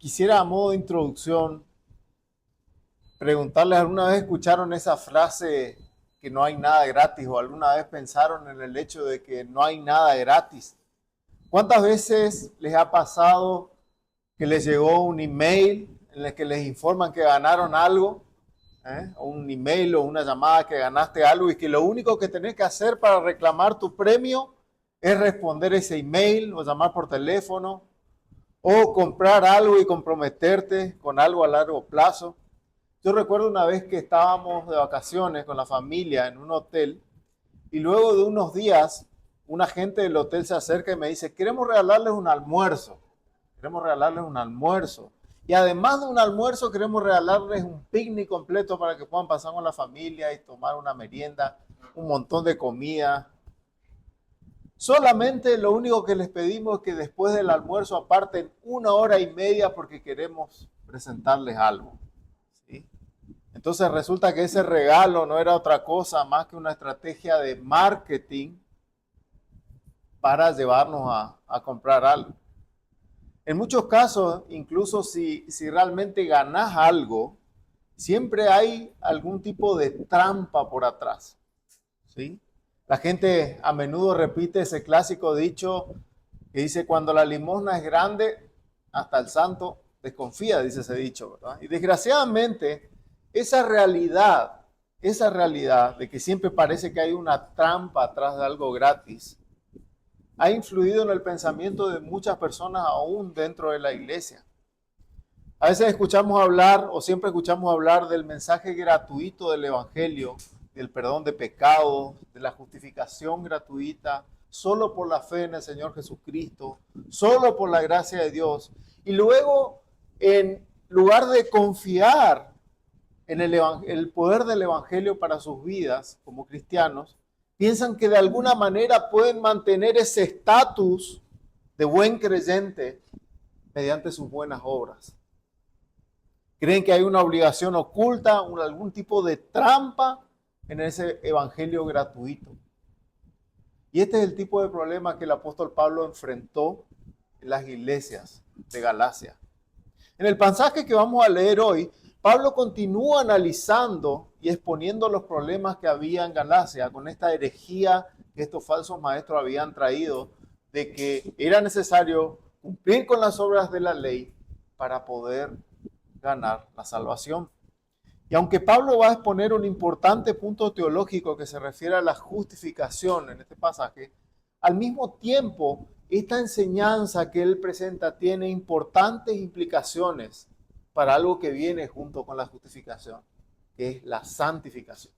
Quisiera a modo de introducción preguntarles, ¿alguna vez escucharon esa frase que no hay nada gratis o alguna vez pensaron en el hecho de que no hay nada gratis? ¿Cuántas veces les ha pasado que les llegó un email en el que les informan que ganaron algo? O un email o una llamada que ganaste algo y que lo único que tenés que hacer para reclamar tu premio es responder ese email o llamar por teléfono o comprar algo y comprometerte con algo a largo plazo. Yo recuerdo una vez que estábamos de vacaciones con la familia en un hotel y luego de unos días un agente del hotel se acerca y me dice, queremos regalarles un almuerzo, queremos regalarles un almuerzo. Y además de un almuerzo, queremos regalarles un picnic completo para que puedan pasar con la familia y tomar una merienda, un montón de comida. Solamente lo único que les pedimos es que después del almuerzo aparten 1 hora y media porque queremos presentarles algo. ¿Sí? Entonces resulta que ese regalo no era otra cosa más que una estrategia de marketing para llevarnos a comprar algo. En muchos casos, incluso si realmente ganas algo, siempre hay algún tipo de trampa por atrás. ¿Sí? La gente a menudo repite ese clásico dicho que dice, cuando la limosna es grande, hasta el santo desconfía, dice ese dicho, ¿verdad? Y desgraciadamente, esa realidad de que siempre parece que hay una trampa atrás de algo gratis, ha influido en el pensamiento de muchas personas aún dentro de la iglesia. A veces escuchamos hablar o siempre escuchamos hablar del mensaje gratuito del Evangelio, del perdón de pecados, de la justificación gratuita, solo por la fe en el Señor Jesucristo, solo por la gracia de Dios. Y luego, en lugar de confiar en el poder del Evangelio para sus vidas como cristianos, piensan que de alguna manera pueden mantener ese estatus de buen creyente mediante sus buenas obras. Creen que hay una obligación oculta, algún tipo de trampa en ese evangelio gratuito. Y este es el tipo de problema que el apóstol Pablo enfrentó en las iglesias de Galacia. En el pasaje que vamos a leer hoy, Pablo continúa analizando y exponiendo los problemas que había en Galacia con esta herejía que estos falsos maestros habían traído de que era necesario cumplir con las obras de la ley para poder ganar la salvación. Y aunque Pablo va a exponer un importante punto teológico que se refiere a la justificación en este pasaje, al mismo tiempo, esta enseñanza que él presenta tiene importantes implicaciones para algo que viene junto con la justificación, que es la santificación.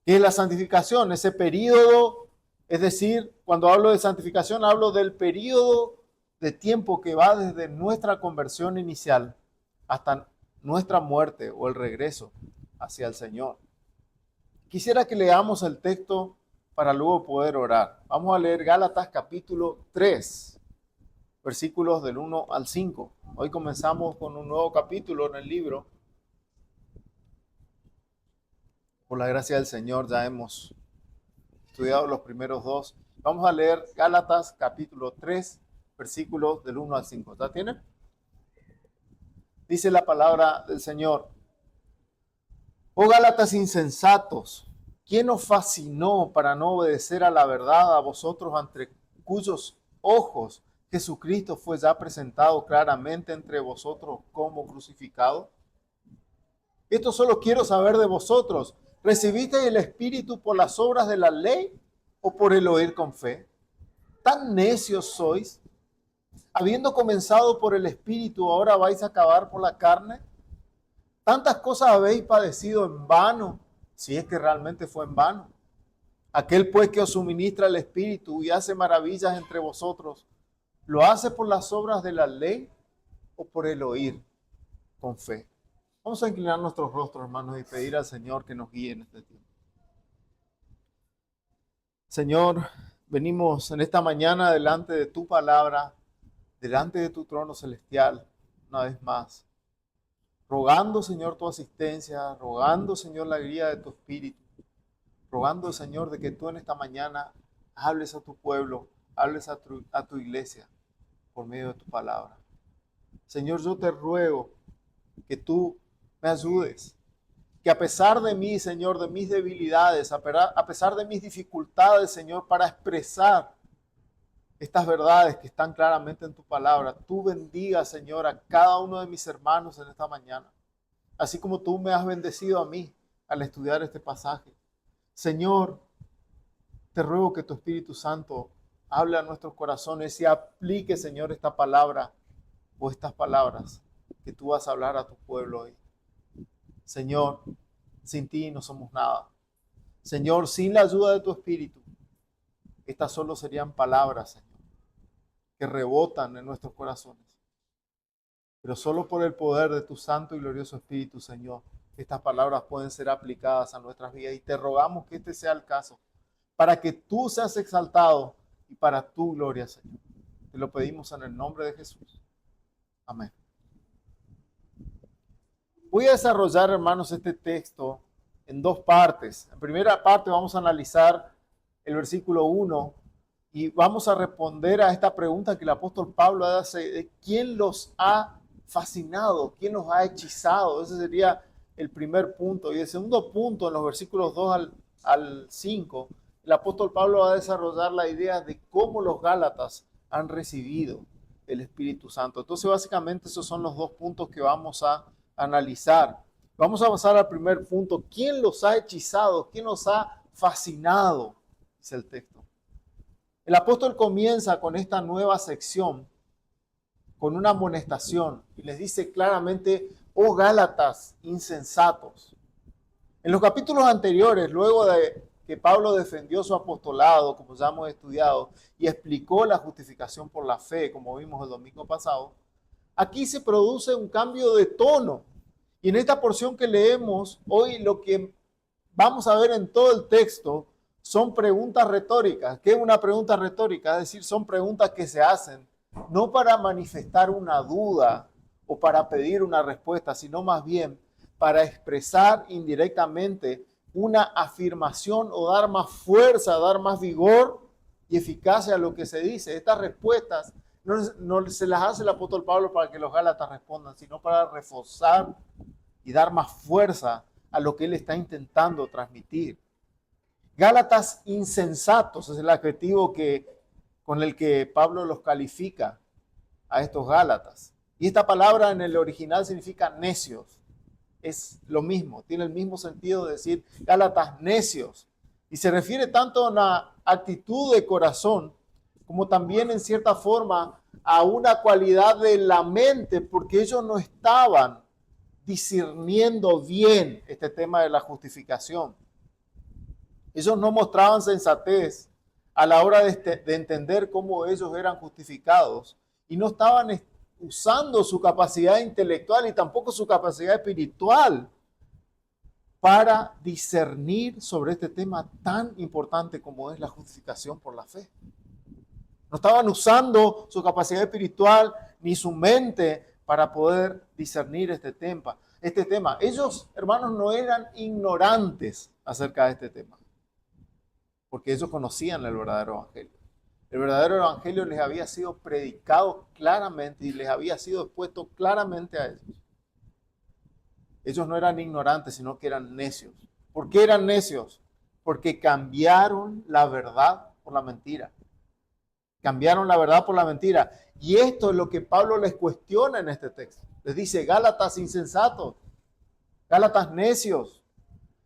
¿Qué es la santificación? Ese periodo, es decir, cuando hablo de santificación, hablo del periodo de tiempo que va desde nuestra conversión inicial hasta nuestra muerte o el regreso hacia el Señor. Quisiera que leamos el texto para luego poder orar. Vamos a leer Gálatas capítulo 3, versículos del 1 al 5. Hoy comenzamos con un nuevo capítulo en el libro. Por la gracia del Señor ya hemos estudiado los primeros dos. Vamos a leer Gálatas capítulo 3, versículos del 1 al 5. ¿Ya tienen? Dice la palabra del Señor. Oh Gálatas insensatos, ¿quién os fascinó para no obedecer a la verdad a vosotros ante cuyos ojos Jesucristo fue ya presentado claramente entre vosotros como crucificado? Esto solo quiero saber de vosotros. ¿Recibisteis el Espíritu por las obras de la ley o por el oír con fe? ¿Tan necios sois? Habiendo comenzado por el Espíritu, ¿ahora vais a acabar por la carne? Tantas cosas habéis padecido en vano, si es que realmente fue en vano. Aquel pues que os suministra el Espíritu y hace maravillas entre vosotros, ¿lo hace por las obras de la ley o por el oír con fe? Vamos a inclinar nuestros rostros, hermanos, y pedir al Señor que nos guíe en este tiempo. Señor, venimos en esta mañana delante de tu palabra, delante de tu trono celestial, una vez más, rogando, Señor, tu asistencia, rogando, Señor, la guía de tu Espíritu, rogando, Señor, de que tú en esta mañana hables a tu pueblo, hables a tu iglesia por medio de tu palabra. Señor, yo te ruego que tú me ayudes. Que a pesar de mí, Señor, de mis debilidades, a pesar de mis dificultades, Señor, para expresar estas verdades que están claramente en tu palabra, tú bendigas, Señor, a cada uno de mis hermanos en esta mañana, así como tú me has bendecido a mí al estudiar este pasaje. Señor, te ruego que tu Espíritu Santo hable a nuestros corazones y aplique, Señor, esta palabra o estas palabras que tú vas a hablar a tu pueblo hoy. Señor, sin ti no somos nada. Señor, sin la ayuda de tu Espíritu, estas solo serían palabras, Señor, que rebotan en nuestros corazones. Pero solo por el poder de tu Santo y glorioso Espíritu, Señor, estas palabras pueden ser aplicadas a nuestras vidas. Y te rogamos que este sea el caso, para que tú seas exaltado y para tu gloria, Señor. Te lo pedimos en el nombre de Jesús. Amén. Voy a desarrollar, hermanos, este texto en dos partes. En primera parte vamos a analizar el versículo 1 y vamos a responder a esta pregunta que el apóstol Pablo hace de quién los ha fascinado, quién los ha hechizado. Ese sería el primer punto. Y el segundo punto, en los versículos 2 al 5, el apóstol Pablo va a desarrollar la idea de cómo los Gálatas han recibido el Espíritu Santo. Entonces, básicamente, esos son los dos puntos que vamos a analizar. Vamos a pasar al primer punto. ¿Quién los ha hechizado? ¿Quién los ha fascinado? Es el texto. El apóstol comienza con esta nueva sección, con una amonestación, y les dice claramente, oh Gálatas insensatos. En los capítulos anteriores, luego de que Pablo defendió su apostolado, como ya hemos estudiado, y explicó la justificación por la fe, como vimos el domingo pasado, aquí se produce un cambio de tono. Y en esta porción que leemos hoy, lo que vamos a ver en todo el texto son preguntas retóricas. ¿Qué es una pregunta retórica? Es decir, son preguntas que se hacen no para manifestar una duda o para pedir una respuesta, sino más bien para expresar indirectamente una afirmación o dar más fuerza, dar más vigor y eficacia a lo que se dice. Estas respuestas no se las hace el apóstol Pablo para que los Gálatas respondan, sino para reforzar y dar más fuerza a lo que él está intentando transmitir. Gálatas insensatos es el adjetivo con el que Pablo los califica a estos Gálatas. Y esta palabra en el original significa necios. Es lo mismo, tiene el mismo sentido de decir Gálatas necios. Y se refiere tanto a una actitud de corazón como también en cierta forma a una cualidad de la mente, porque ellos no estaban discerniendo bien este tema de la justificación. Ellos no mostraban sensatez a la hora de entender cómo ellos eran justificados y no estaban usando su capacidad intelectual y tampoco su capacidad espiritual para discernir sobre este tema tan importante como es la justificación por la fe. No estaban usando su capacidad espiritual ni su mente para poder discernir este tema. Ellos, hermanos, no eran ignorantes acerca de este tema, porque ellos conocían el verdadero evangelio. El verdadero evangelio les había sido predicado claramente y les había sido expuesto claramente a ellos. Ellos no eran ignorantes, sino que eran necios. ¿Por qué eran necios? Porque cambiaron la verdad por la mentira. Cambiaron la verdad por la mentira. Y esto es lo que Pablo les cuestiona en este texto. Les dice, Gálatas insensatos, Gálatas necios.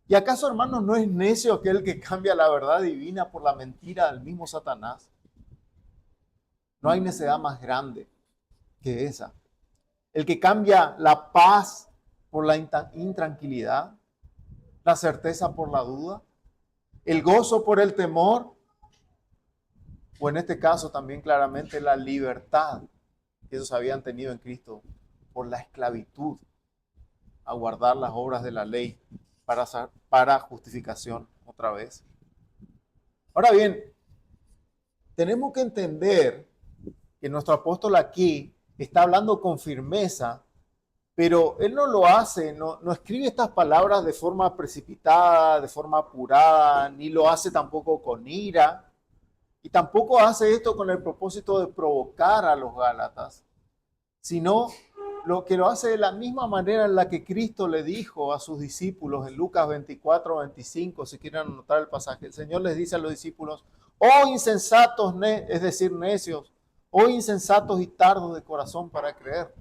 ¿Y acaso, hermanos, no es necio aquel que cambia la verdad divina por la mentira del mismo Satanás? No hay necedad más grande que esa. El que cambia la paz por la intranquilidad, la certeza por la duda, el gozo por el temor, o en este caso también claramente la libertad que ellos habían tenido en Cristo por la esclavitud a guardar las obras de la ley para justificación otra vez. Ahora bien, tenemos que entender que nuestro apóstol aquí está hablando con firmeza, pero él no lo hace, no escribe estas palabras de forma precipitada, de forma apurada, ni lo hace tampoco con ira, y tampoco hace esto con el propósito de provocar a los Gálatas, sino lo hace de la misma manera en la que Cristo le dijo a sus discípulos en Lucas 24, 25, si quieren anotar el pasaje. El Señor les dice a los discípulos, oh insensatos, es decir, necios, oh insensatos y tardos de corazón para creer.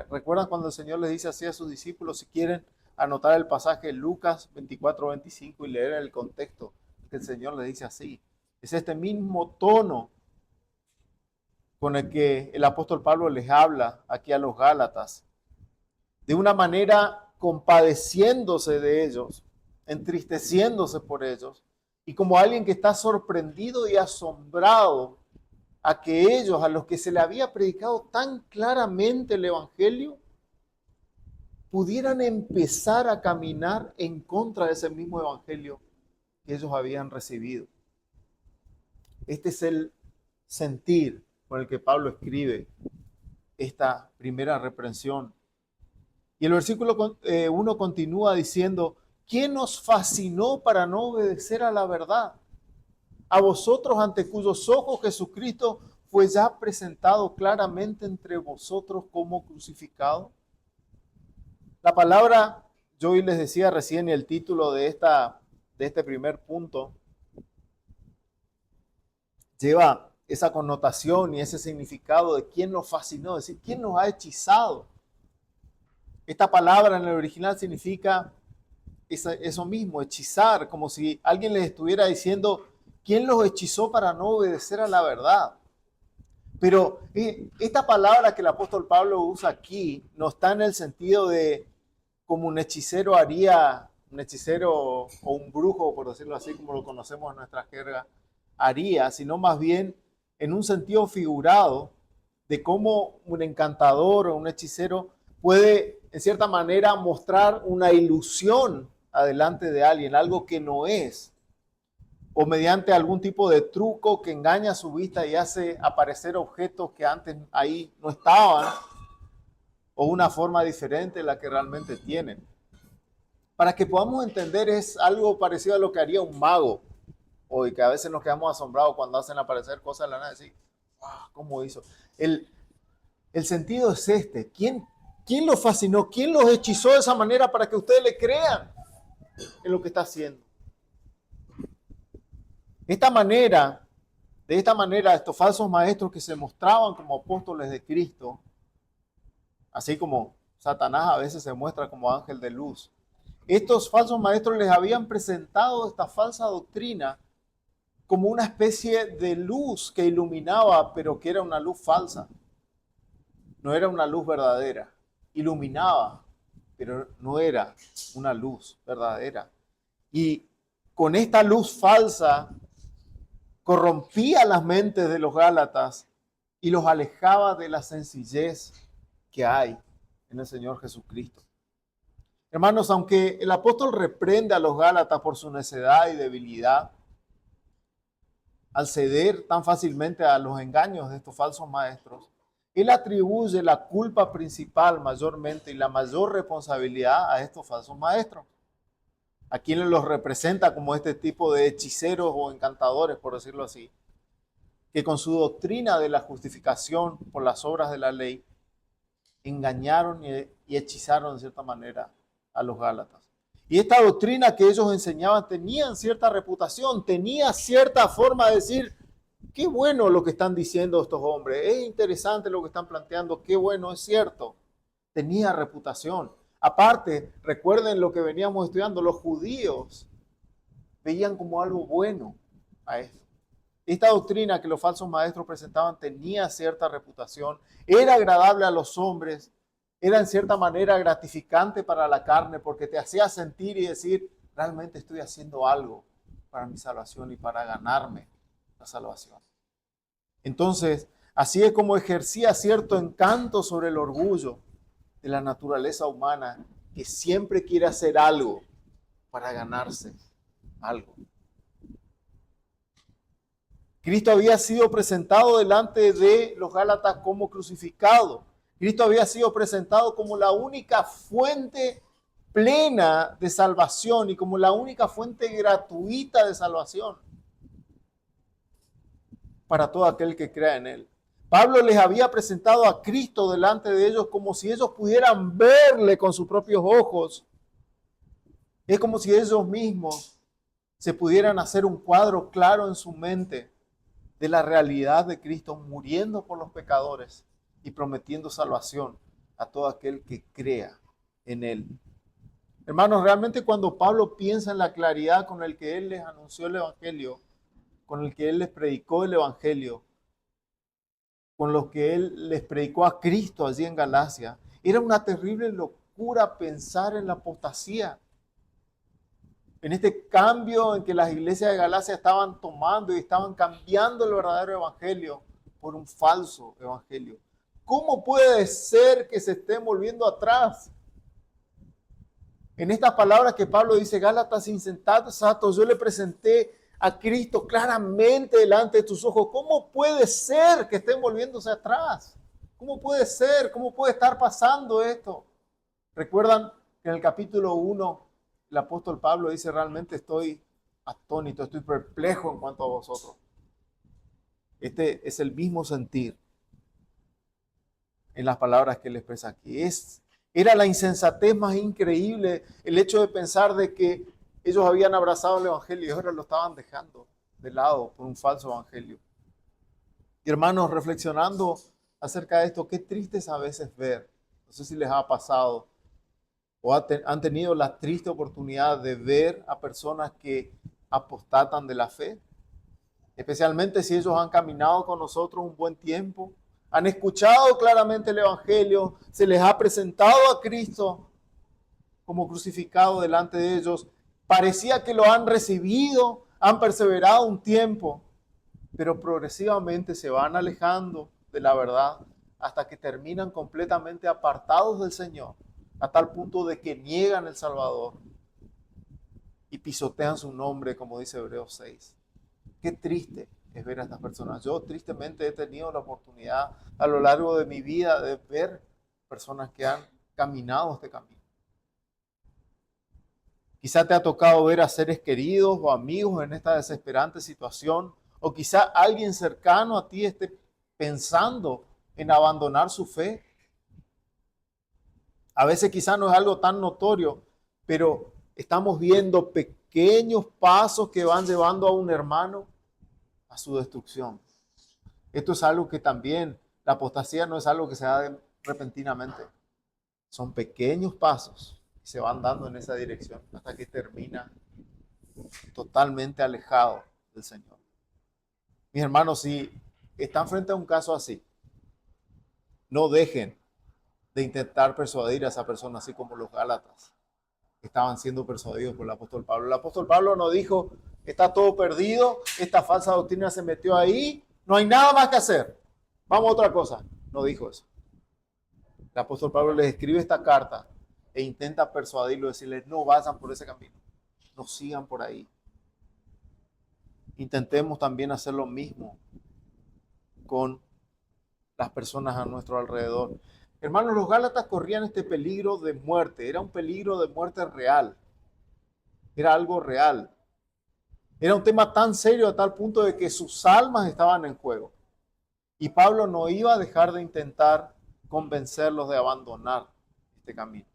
¿Recuerdan cuando el Señor les dice así a sus discípulos? Si quieren anotar el pasaje de Lucas 24, 25 y leer el contexto, que el Señor les dice así. Es este mismo tono con el que el apóstol Pablo les habla aquí a los Gálatas, de una manera compadeciéndose de ellos, entristeciéndose por ellos, y como alguien que está sorprendido y asombrado a que ellos, a los que se le había predicado tan claramente el Evangelio, pudieran empezar a caminar en contra de ese mismo Evangelio que ellos habían recibido. Este es el sentir con el que Pablo escribe esta primera reprensión. Y el versículo 1 continúa diciendo, ¿quién nos fascinó para no obedecer a la verdad? A vosotros ante cuyos ojos Jesucristo fue ya presentado claramente entre vosotros como crucificado. La palabra, yo hoy les decía recién el título de este primer punto, lleva esa connotación y ese significado de quién nos fascinó, es decir, quién nos ha hechizado. Esta palabra en el original significa eso mismo, hechizar, como si alguien les estuviera diciendo, ¿quién los hechizó para no obedecer a la verdad? Pero esta palabra que el apóstol Pablo usa aquí no está en el sentido de como un hechicero haría, un hechicero o un brujo, por decirlo así, como lo conocemos en nuestra jerga, haría, sino más bien en un sentido figurado de cómo un encantador o un hechicero puede, en cierta manera, mostrar una ilusión adelante de alguien, algo que no es, o mediante algún tipo de truco que engaña su vista y hace aparecer objetos que antes ahí no estaban, o una forma diferente de la que realmente tienen. Para que podamos entender, es algo parecido a lo que haría un mago, hoy que a veces nos quedamos asombrados cuando hacen aparecer cosas de la nada, así, wow, ¿cómo hizo? El sentido es este. ¿Quién los fascinó? ¿Quién los hechizó de esa manera para que ustedes le crean en lo que está haciendo? De esta manera, estos falsos maestros que se mostraban como apóstoles de Cristo, así como Satanás a veces se muestra como ángel de luz, estos falsos maestros les habían presentado esta falsa doctrina como una especie de luz que iluminaba, pero que era una luz falsa. No era una luz verdadera. Iluminaba, pero no era una luz verdadera. Y con esta luz falsa corrompía las mentes de los Gálatas y los alejaba de la sencillez que hay en el Señor Jesucristo. Hermanos, aunque el apóstol reprende a los Gálatas por su necedad y debilidad, al ceder tan fácilmente a los engaños de estos falsos maestros, él atribuye la culpa principal mayormente y la mayor responsabilidad a estos falsos maestros, a quienes los representa como este tipo de hechiceros o encantadores, por decirlo así, que con su doctrina de la justificación por las obras de la ley, engañaron y hechizaron de cierta manera a los Gálatas. Y esta doctrina que ellos enseñaban tenía cierta reputación, tenía cierta forma de decir, qué bueno lo que están diciendo estos hombres, es interesante lo que están planteando, qué bueno, es cierto. Tenía reputación. Aparte, recuerden lo que veníamos estudiando, los judíos veían como algo bueno a esto. Esta doctrina que los falsos maestros presentaban tenía cierta reputación, era agradable a los hombres, era en cierta manera gratificante para la carne porque te hacía sentir y decir, realmente estoy haciendo algo para mi salvación y para ganarme la salvación. Entonces, así es como ejercía cierto encanto sobre el orgullo de la naturaleza humana que siempre quiere hacer algo para ganarse algo. Cristo había sido presentado delante de los Gálatas como crucificado. Cristo había sido presentado como la única fuente plena de salvación y como la única fuente gratuita de salvación para todo aquel que crea en Él. Pablo les había presentado a Cristo delante de ellos como si ellos pudieran verle con sus propios ojos. Es como si ellos mismos se pudieran hacer un cuadro claro en su mente de la realidad de Cristo muriendo por los pecadores y prometiendo salvación a todo aquel que crea en Él. Hermanos, realmente cuando Pablo piensa en la claridad con el que Él les anunció el Evangelio, con el que Él les predicó el Evangelio, con lo que Él les predicó a Cristo allí en Galacia, era una terrible locura pensar en la apostasía, en este cambio en que las iglesias de Galacia estaban tomando y estaban cambiando el verdadero evangelio por un falso evangelio. ¿Cómo puede ser que se estén volviendo atrás? En estas palabras que Pablo dice, Gálatas insensatos, yo le presenté a Cristo claramente delante de tus ojos. ¿Cómo puede ser que estén volviéndose atrás? ¿Cómo puede ser? ¿Cómo puede estar pasando esto? ¿Recuerdan que en el capítulo 1 el apóstol Pablo dice, realmente estoy atónito, estoy perplejo en cuanto a vosotros? Este es el mismo sentir en las palabras que él expresa aquí. Era la insensatez más increíble el hecho de pensar de que ellos habían abrazado el evangelio y ahora lo estaban dejando de lado por un falso evangelio. Y hermanos, reflexionando acerca de esto, qué triste es a veces ver, no sé si les ha pasado, o han tenido la triste oportunidad de ver a personas que apostatan de la fe, especialmente si ellos han caminado con nosotros un buen tiempo, han escuchado claramente el Evangelio, se les ha presentado a Cristo como crucificado delante de ellos, parecía que lo han recibido, han perseverado un tiempo, pero progresivamente se van alejando de la verdad hasta que terminan completamente apartados del Señor, a tal punto de que niegan el Salvador y pisotean su nombre, como dice Hebreos 6. Qué triste es ver a estas personas. Yo tristemente he tenido la oportunidad a lo largo de mi vida de ver personas que han caminado este camino. Quizá te ha tocado ver a seres queridos o amigos en esta desesperante situación, o quizá alguien cercano a ti esté pensando en abandonar su fe. A veces quizá no es algo tan notorio, pero estamos viendo pequeños pasos que van llevando a un hermano a su destrucción. Esto es algo que también, la apostasía no es algo que se da repentinamente. Son pequeños pasos que se van dando en esa dirección hasta que termina totalmente alejado del Señor. Mis hermanos, si están frente a un caso así, no dejen de intentar persuadir a esa persona, así como los Gálatas estaban siendo persuadidos por el apóstol Pablo. El apóstol Pablo no dijo, está todo perdido, esta falsa doctrina se metió ahí, no hay nada más que hacer, vamos a otra cosa. No dijo eso. El apóstol Pablo les escribe esta carta e intenta persuadirlo, decirles, no vayan por ese camino, no sigan por ahí. Intentemos también hacer lo mismo con las personas a nuestro alrededor. Hermanos, los Gálatas corrían este peligro de muerte, era un peligro de muerte real, era algo real. Era un tema tan serio a tal punto de que sus almas estaban en juego. Y Pablo no iba a dejar de intentar convencerlos de abandonar este camino.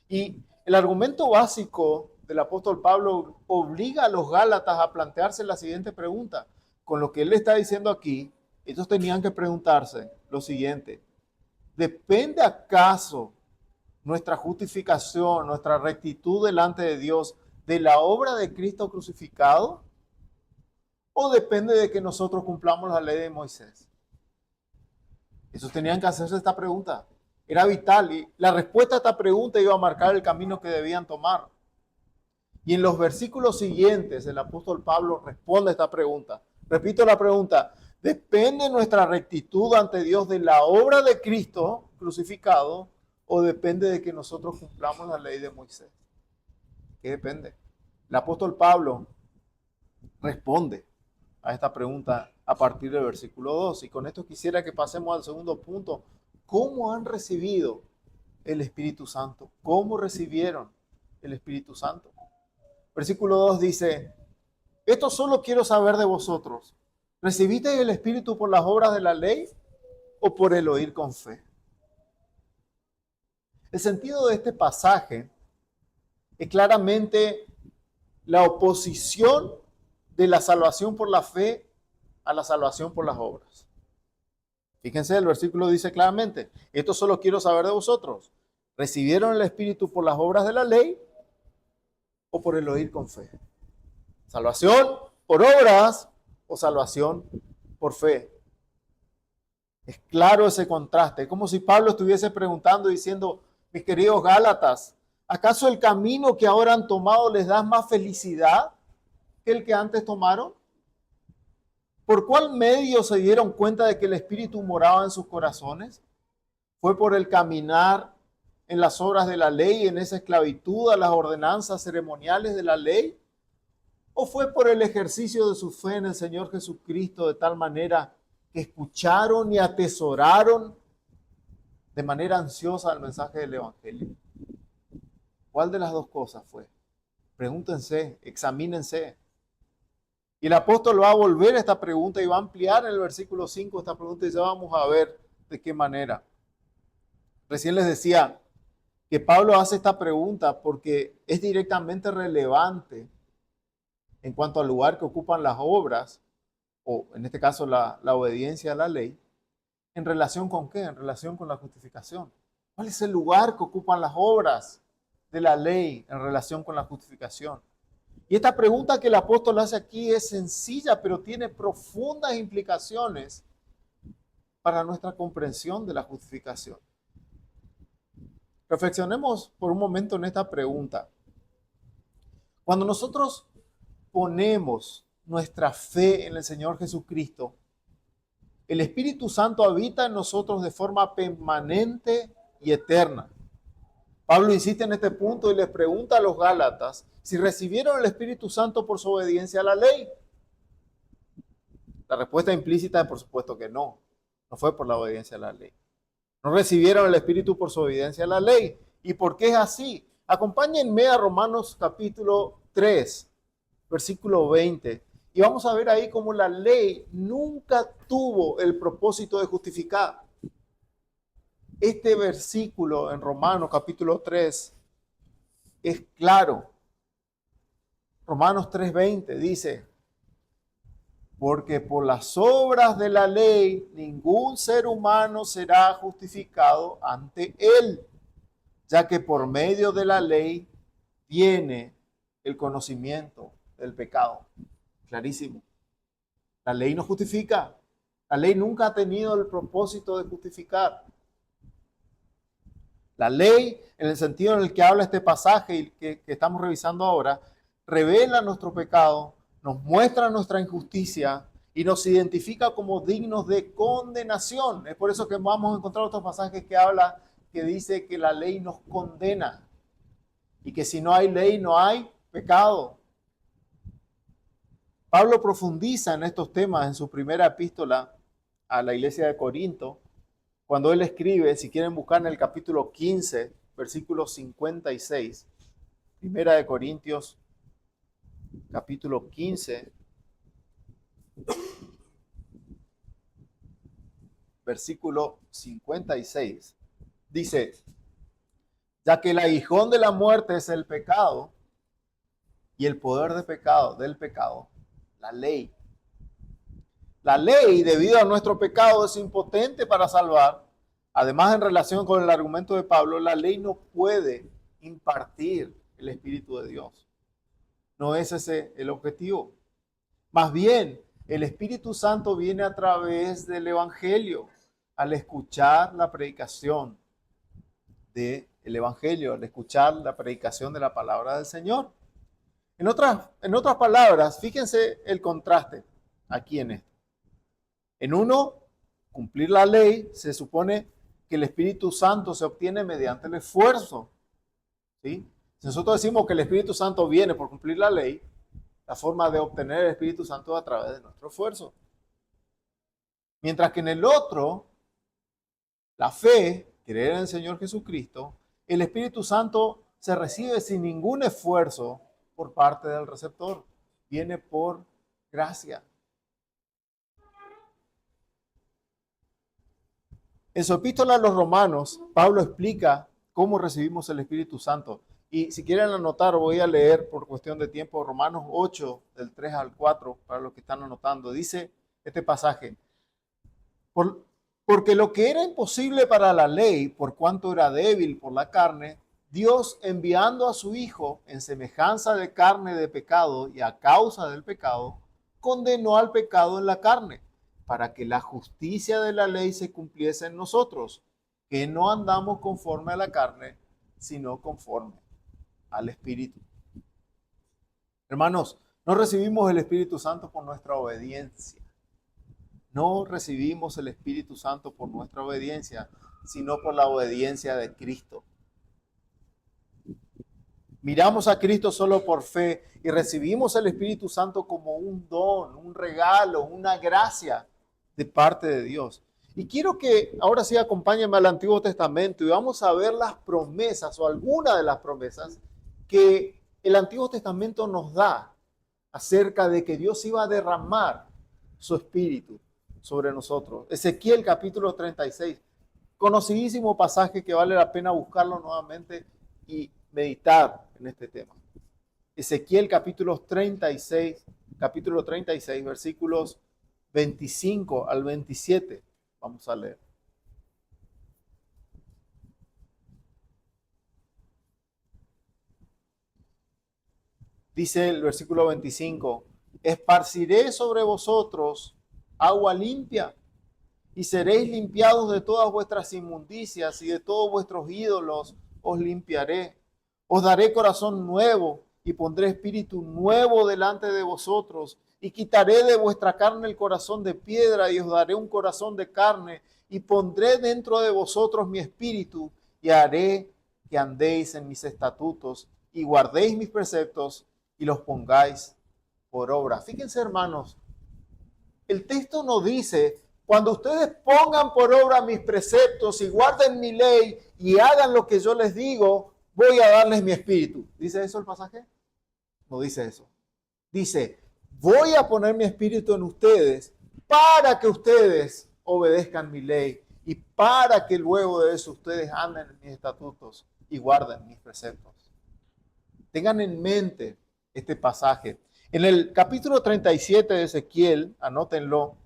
Y el argumento básico del apóstol Pablo obliga a los Gálatas a plantearse la siguiente pregunta. Con lo que él le está diciendo aquí, ellos tenían que preguntarse lo siguiente. ¿Depende acaso nuestra justificación, nuestra rectitud delante de Dios de la obra de Cristo crucificado? ¿O depende de que nosotros cumplamos la ley de Moisés? Ellos tenían que hacerse esta pregunta. Era vital y la respuesta a esta pregunta iba a marcar el camino que debían tomar. Y en los versículos siguientes el apóstol Pablo responde a esta pregunta. Repito la pregunta. ¿Depende nuestra rectitud ante Dios de la obra de Cristo crucificado o depende de que nosotros cumplamos la ley de Moisés? ¿Qué depende? El apóstol Pablo responde a esta pregunta a partir del versículo 2. Y con esto quisiera que pasemos al segundo punto. ¿Cómo han recibido el Espíritu Santo? ¿Cómo recibieron el Espíritu Santo? Versículo 2 dice, esto solo quiero saber de vosotros. ¿Recibisteis el Espíritu por las obras de la ley o por el oír con fe? El sentido de este pasaje es claramente la oposición de la salvación por la fe a la salvación por las obras. Fíjense, el versículo dice claramente, esto solo quiero saber de vosotros. ¿Recibieron el Espíritu por las obras de la ley o por el oír con fe? ¿Salvación por obras o salvación por fe? Es claro ese contraste. Es como si Pablo estuviese preguntando, diciendo, mis queridos Gálatas, ¿acaso el camino que ahora han tomado les da más felicidad que el que antes tomaron? ¿Por cuál medio se dieron cuenta de que el Espíritu moraba en sus corazones? ¿Fue por el caminar en las obras de la ley, en esa esclavitud a las ordenanzas ceremoniales de la ley? ¿O fue por el ejercicio de su fe en el Señor Jesucristo de tal manera que escucharon y atesoraron de manera ansiosa el mensaje del Evangelio? ¿Cuál de las dos cosas fue? Pregúntense, examínense. Y el apóstol va a volver a esta pregunta y va a ampliar en el versículo 5 esta pregunta y ya vamos a ver de qué manera. Recién les decía que Pablo hace esta pregunta porque es directamente relevante en cuanto al lugar que ocupan las obras, o en este caso la obediencia a la ley, ¿en relación con qué? En relación con la justificación. ¿Cuál es el lugar que ocupan las obras de la ley en relación con la justificación? Y esta pregunta que el apóstol hace aquí es sencilla, pero tiene profundas implicaciones para nuestra comprensión de la justificación. Reflexionemos por un momento en esta pregunta. Cuando nosotros ponemos nuestra fe en el Señor Jesucristo, el Espíritu Santo habita en nosotros de forma permanente y eterna. Pablo insiste en este punto y les pregunta a los Gálatas si recibieron el Espíritu Santo por su obediencia a la ley. La respuesta implícita es por supuesto que no. No fue por la obediencia a la ley. No recibieron el Espíritu por su obediencia a la ley. ¿Y por qué es así? Acompáñenme a Romanos capítulo 3, versículo 20. Y vamos a ver ahí cómo la ley nunca tuvo el propósito de justificar. Este versículo en Romanos capítulo 3 es claro. Romanos 3:20 dice, porque por las obras de la ley ningún ser humano será justificado ante él, ya que por medio de la ley viene el conocimiento del pecado. Clarísimo. La ley no justifica. La ley nunca ha tenido el propósito de justificar. La ley, en el sentido en el que habla este pasaje y que estamos revisando ahora, revela nuestro pecado, nos muestra nuestra injusticia y nos identifica como dignos de condenación. Es por eso que vamos a encontrar otros pasajes que dice que la ley nos condena y que si no hay ley no hay pecado. Pablo profundiza en estos temas en su primera epístola a la iglesia de Corinto, cuando él escribe, si quieren buscar en el capítulo 15, versículo 56, Primera de Corintios, capítulo 15, versículo 56, dice, ya que el aguijón de la muerte es el pecado, y el poder del pecado, la ley. La ley, debido a nuestro pecado, es impotente para salvar. Además, en relación con el argumento de Pablo, la ley no puede impartir el Espíritu de Dios. No es ese el objetivo. Más bien, el Espíritu Santo viene a través del Evangelio, al escuchar la predicación del Evangelio, al escuchar la predicación de la palabra del Señor. En otras palabras, fíjense el contraste aquí en esto. En uno, cumplir la ley, se supone que el Espíritu Santo se obtiene mediante el esfuerzo. ¿Sí? Si nosotros decimos que el Espíritu Santo viene por cumplir la ley, la forma de obtener el Espíritu Santo es a través de nuestro esfuerzo. Mientras que en el otro, la fe, creer en el Señor Jesucristo, el Espíritu Santo se recibe sin ningún esfuerzo por parte del receptor. Viene por gracia. En su epístola a los Romanos, Pablo explica cómo recibimos el Espíritu Santo. Y si quieren anotar, voy a leer por cuestión de tiempo Romanos 8, del 3 al 4, para los que están anotando. Dice este pasaje, por, porque lo que era imposible para la ley, por cuanto era débil por la carne, Dios enviando a su Hijo en semejanza de carne de pecado y a causa del pecado, condenó al pecado en la carne, para que la justicia de la ley se cumpliese en nosotros, que no andamos conforme a la carne, sino conforme al Espíritu. Hermanos, no recibimos el Espíritu Santo por nuestra obediencia. No recibimos el Espíritu Santo por nuestra obediencia, sino por la obediencia de Cristo. Miramos a Cristo solo por fe y recibimos el Espíritu Santo como un don, un regalo, una gracia de parte de Dios. Y quiero que ahora sí acompáñenme al Antiguo Testamento y vamos a ver las promesas o algunas de las promesas que el Antiguo Testamento nos da acerca de que Dios iba a derramar su Espíritu sobre nosotros. Ezequiel capítulo 36, conocidísimo pasaje que vale la pena buscarlo nuevamente y meditar en este tema. Ezequiel capítulo 36, versículos 25 al 27. Vamos a leer. Dice el versículo 25, esparciré sobre vosotros agua limpia y seréis limpiados de todas vuestras inmundicias y de todos vuestros ídolos os limpiaré. Os daré corazón nuevo y pondré espíritu nuevo delante de vosotros y quitaré de vuestra carne el corazón de piedra y os daré un corazón de carne y pondré dentro de vosotros mi espíritu y haré que andéis en mis estatutos y guardéis mis preceptos y los pongáis por obra. Fíjense, hermanos, el texto nos dice, cuando ustedes pongan por obra mis preceptos y guarden mi ley y hagan lo que yo les digo, voy a darles mi espíritu. ¿Dice eso el pasaje? No dice eso. Dice, voy a poner mi espíritu en ustedes para que ustedes obedezcan mi ley y para que luego de eso ustedes anden en mis estatutos y guarden mis preceptos. Tengan en mente este pasaje. En el capítulo 37 de Ezequiel, anótenlo,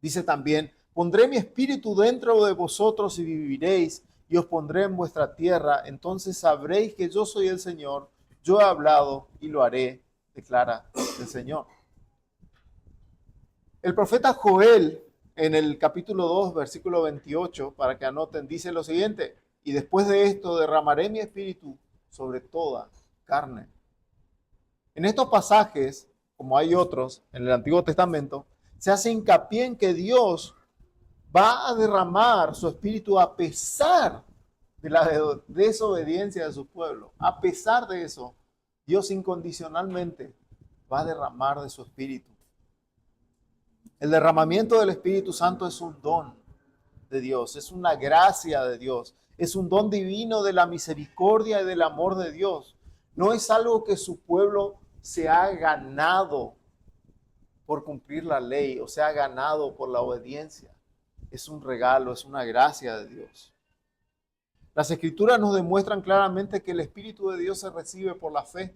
dice también, pondré mi espíritu dentro de vosotros y viviréis, y os pondré en vuestra tierra, entonces sabréis que yo soy el Señor, yo he hablado y lo haré, declara el Señor. El profeta Joel, en el capítulo 2, versículo 28, para que anoten, dice lo siguiente, y después de esto derramaré mi espíritu sobre toda carne. En estos pasajes, como hay otros en el Antiguo Testamento, se hace hincapié en que Dios va a derramar su espíritu a pesar de la desobediencia de su pueblo. A pesar de eso, Dios incondicionalmente va a derramar de su espíritu. El derramamiento del Espíritu Santo es un don de Dios, es una gracia de Dios, es un don divino de la misericordia y del amor de Dios. No es algo que su pueblo se ha ganado por cumplir la ley o se ha ganado por la obediencia. Es un regalo, es una gracia de Dios. Las Escrituras nos demuestran claramente que el Espíritu de Dios se recibe por la fe.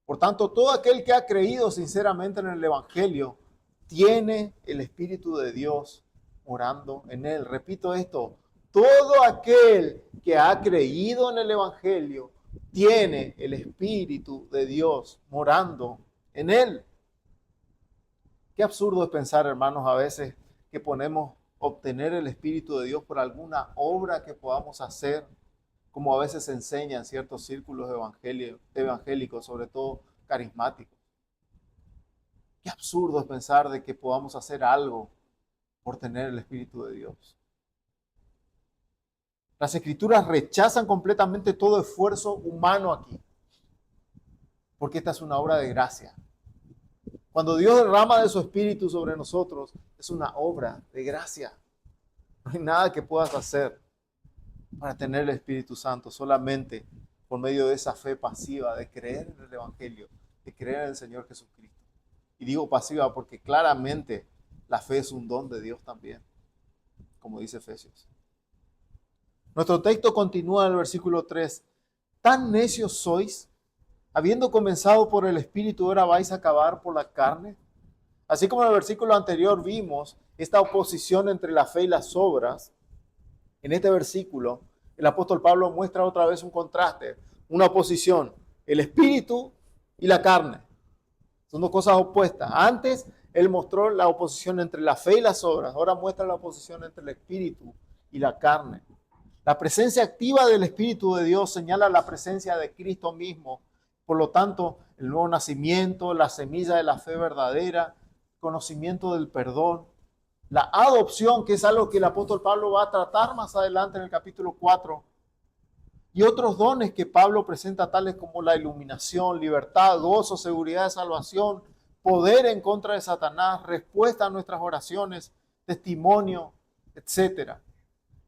Por tanto, todo aquel que ha creído sinceramente en el Evangelio tiene el Espíritu de Dios morando en él. Repito esto, todo aquel que ha creído en el Evangelio tiene el Espíritu de Dios morando en él. Qué absurdo es pensar, hermanos, a veces que ponemos obtener el Espíritu de Dios por alguna obra que podamos hacer, como a veces se enseña en ciertos círculos evangélicos, sobre todo carismáticos. Qué absurdo es pensar de que podamos hacer algo por tener el Espíritu de Dios. Las Escrituras rechazan completamente todo esfuerzo humano aquí, porque esta es una obra de gracia. Cuando Dios derrama de su Espíritu sobre nosotros, es una obra de gracia. No hay nada que puedas hacer para tener el Espíritu Santo, solamente por medio de esa fe pasiva, de creer en el Evangelio, de creer en el Señor Jesucristo. Y digo pasiva porque claramente la fe es un don de Dios también. como dice Efesios. Nuestro texto continúa en el versículo 3. ¿Tan necios sois? Habiendo comenzado por el Espíritu, ahora vais a acabar por la carne. Así como en el versículo anterior vimos esta oposición entre la fe y las obras, en este versículo el apóstol Pablo muestra otra vez un contraste, una oposición, el Espíritu y la carne. Son dos cosas opuestas. Antes él mostró la oposición entre la fe y las obras, ahora muestra la oposición entre el Espíritu y la carne. La presencia activa del Espíritu de Dios señala la presencia de Cristo mismo. Por lo tanto, el nuevo nacimiento, la semilla de la fe verdadera, conocimiento del perdón, la adopción, que es algo que el apóstol Pablo va a tratar más adelante en el capítulo 4, y otros dones que Pablo presenta, tales como la iluminación, libertad, gozo, seguridad de salvación, poder en contra de Satanás, respuesta a nuestras oraciones, testimonio, etc.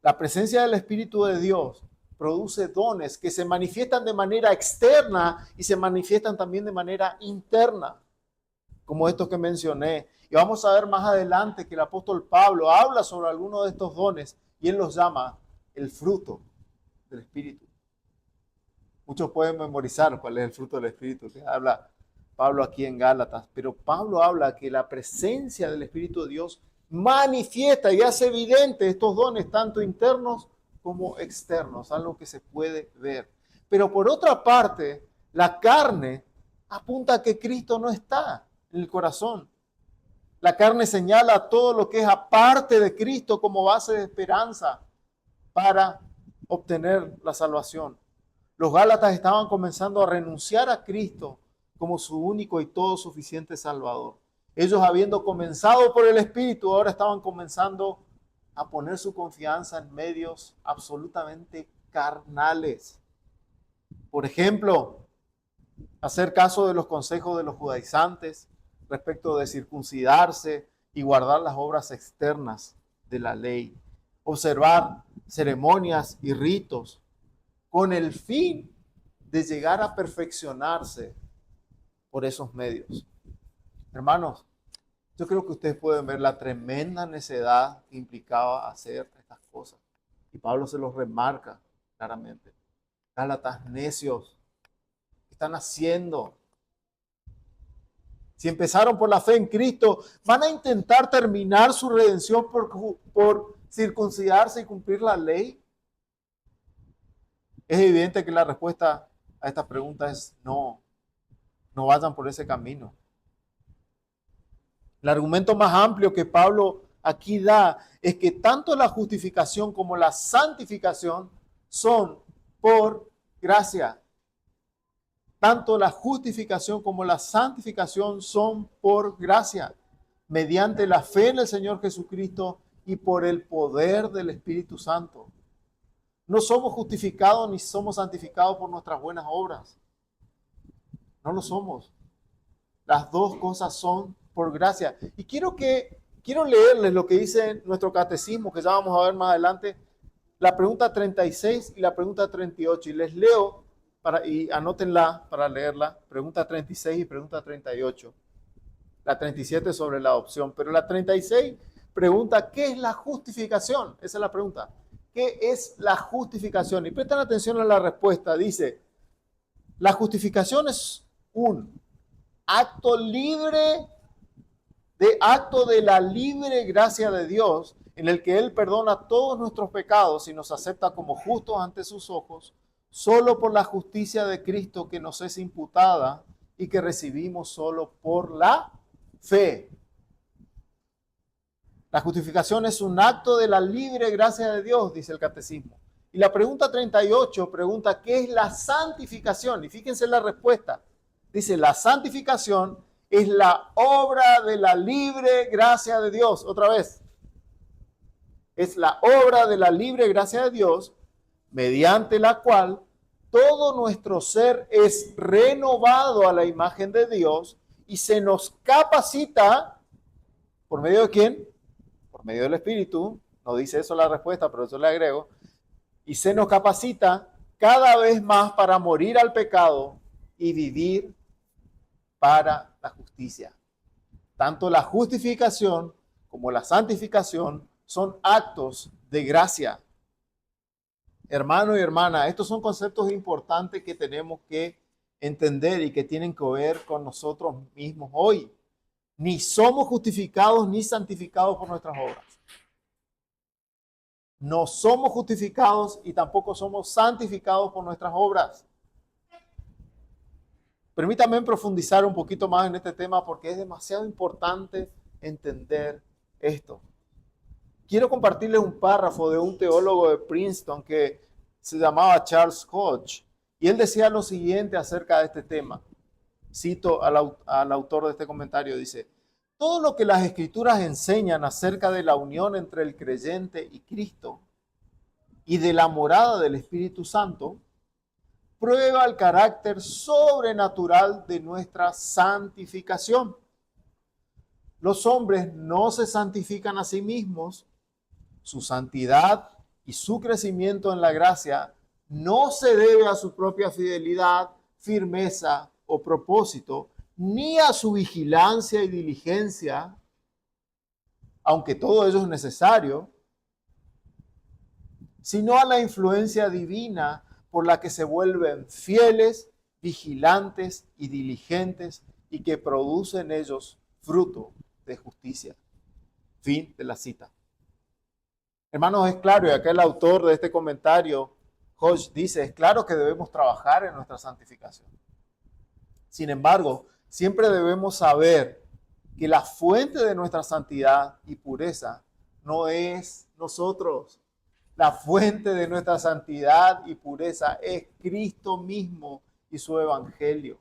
La presencia del Espíritu de Dios produce dones que se manifiestan de manera externa y se manifiestan también de manera interna, como estos que mencioné. Y vamos a ver más adelante que el apóstol Pablo habla sobre algunos de estos dones y él los llama el fruto del Espíritu. Muchos pueden memorizar cuál es el fruto del Espíritu que habla Pablo aquí en Gálatas, pero Pablo habla que la presencia del Espíritu de Dios manifiesta y hace evidente estos dones, tanto internos como externos, algo que se puede ver. Pero por otra parte, la carne apunta a que Cristo no está en el corazón. La carne señala todo lo que es aparte de Cristo como base de esperanza para obtener la salvación. Los Gálatas estaban comenzando a renunciar a Cristo como su único y todo suficiente Salvador. Ellos, habiendo comenzado por el Espíritu, ahora estaban comenzando a poner su confianza en medios absolutamente carnales. Por ejemplo, hacer caso de los consejos de los judaizantes respecto de circuncidarse y guardar las obras externas de la ley. Observar ceremonias y ritos con el fin de llegar a perfeccionarse por esos medios. Hermanos, yo creo que ustedes pueden ver la tremenda necedad que implicaba hacer estas cosas. Y Pablo se los remarca claramente. Gálatas necios, ¿qué están haciendo? Si empezaron por la fe en Cristo, ¿van a intentar terminar su redención por circuncidarse y cumplir la ley? Es evidente que la respuesta a esta pregunta es no. No vayan por ese camino. El argumento más amplio que Pablo aquí da es que tanto la justificación como la santificación son por gracia. Tanto la justificación como la santificación son por gracia, mediante la fe en el Señor Jesucristo y por el poder del Espíritu Santo. No somos justificados ni somos santificados por nuestras buenas obras. No lo somos. Las dos cosas son por gracia. Y quiero leerles lo que dice nuestro catecismo, que ya vamos a ver más adelante, la pregunta 36 y la pregunta 38. Y les leo, y anótenla para leerla, pregunta 36 y pregunta 38. La 37 sobre la adopción, pero la 36 pregunta, ¿qué es la justificación? Esa es la pregunta. ¿Qué es la justificación? Y prestan atención a la respuesta. Dice, la justificación es un acto de la libre gracia de Dios, en el que Él perdona todos nuestros pecados y nos acepta como justos ante sus ojos, solo por la justicia de Cristo que nos es imputada y que recibimos solo por la fe. La justificación es un acto de la libre gracia de Dios, dice el catecismo. Y la pregunta 38 pregunta, ¿qué es la santificación? Y fíjense la respuesta. Dice, la santificación es la obra de la libre gracia de Dios. Otra vez. Es la obra de la libre gracia de Dios, mediante la cual todo nuestro ser es renovado a la imagen de Dios y se nos capacita, ¿por medio de quién? Por medio del Espíritu. No dice eso la respuesta, pero eso le agrego. Y se nos capacita cada vez más para morir al pecado y vivir para la justicia. Tanto la justificación como la santificación son actos de gracia. Hermano y hermana, estos son conceptos importantes que tenemos que entender y que tienen que ver con nosotros mismos hoy. Ni somos justificados ni santificados por nuestras obras. No somos justificados y tampoco somos santificados por nuestras obras. Permítanme profundizar un poquito más en este tema porque es demasiado importante entender esto. Quiero compartirles un párrafo de un teólogo de Princeton que se llamaba Charles Hodge, y él decía lo siguiente acerca de este tema. Cito al autor de este comentario, dice: todo lo que las Escrituras enseñan acerca de la unión entre el creyente y Cristo y de la morada del Espíritu Santo prueba el carácter sobrenatural de nuestra santificación. Los hombres no se santifican a sí mismos. Su santidad y su crecimiento en la gracia no se debe a su propia fidelidad, firmeza o propósito, ni a su vigilancia y diligencia, aunque todo ello es necesario, sino a la influencia divina por la que se vuelven fieles, vigilantes y diligentes y que produce en ellos fruto de justicia. Fin de la cita. Hermanos, es claro, y acá el autor de este comentario, Hodge, dice, es claro que debemos trabajar en nuestra santificación. Sin embargo, siempre debemos saber que la fuente de nuestra santidad y pureza no es nosotros. La fuente de nuestra santidad y pureza es Cristo mismo y su evangelio.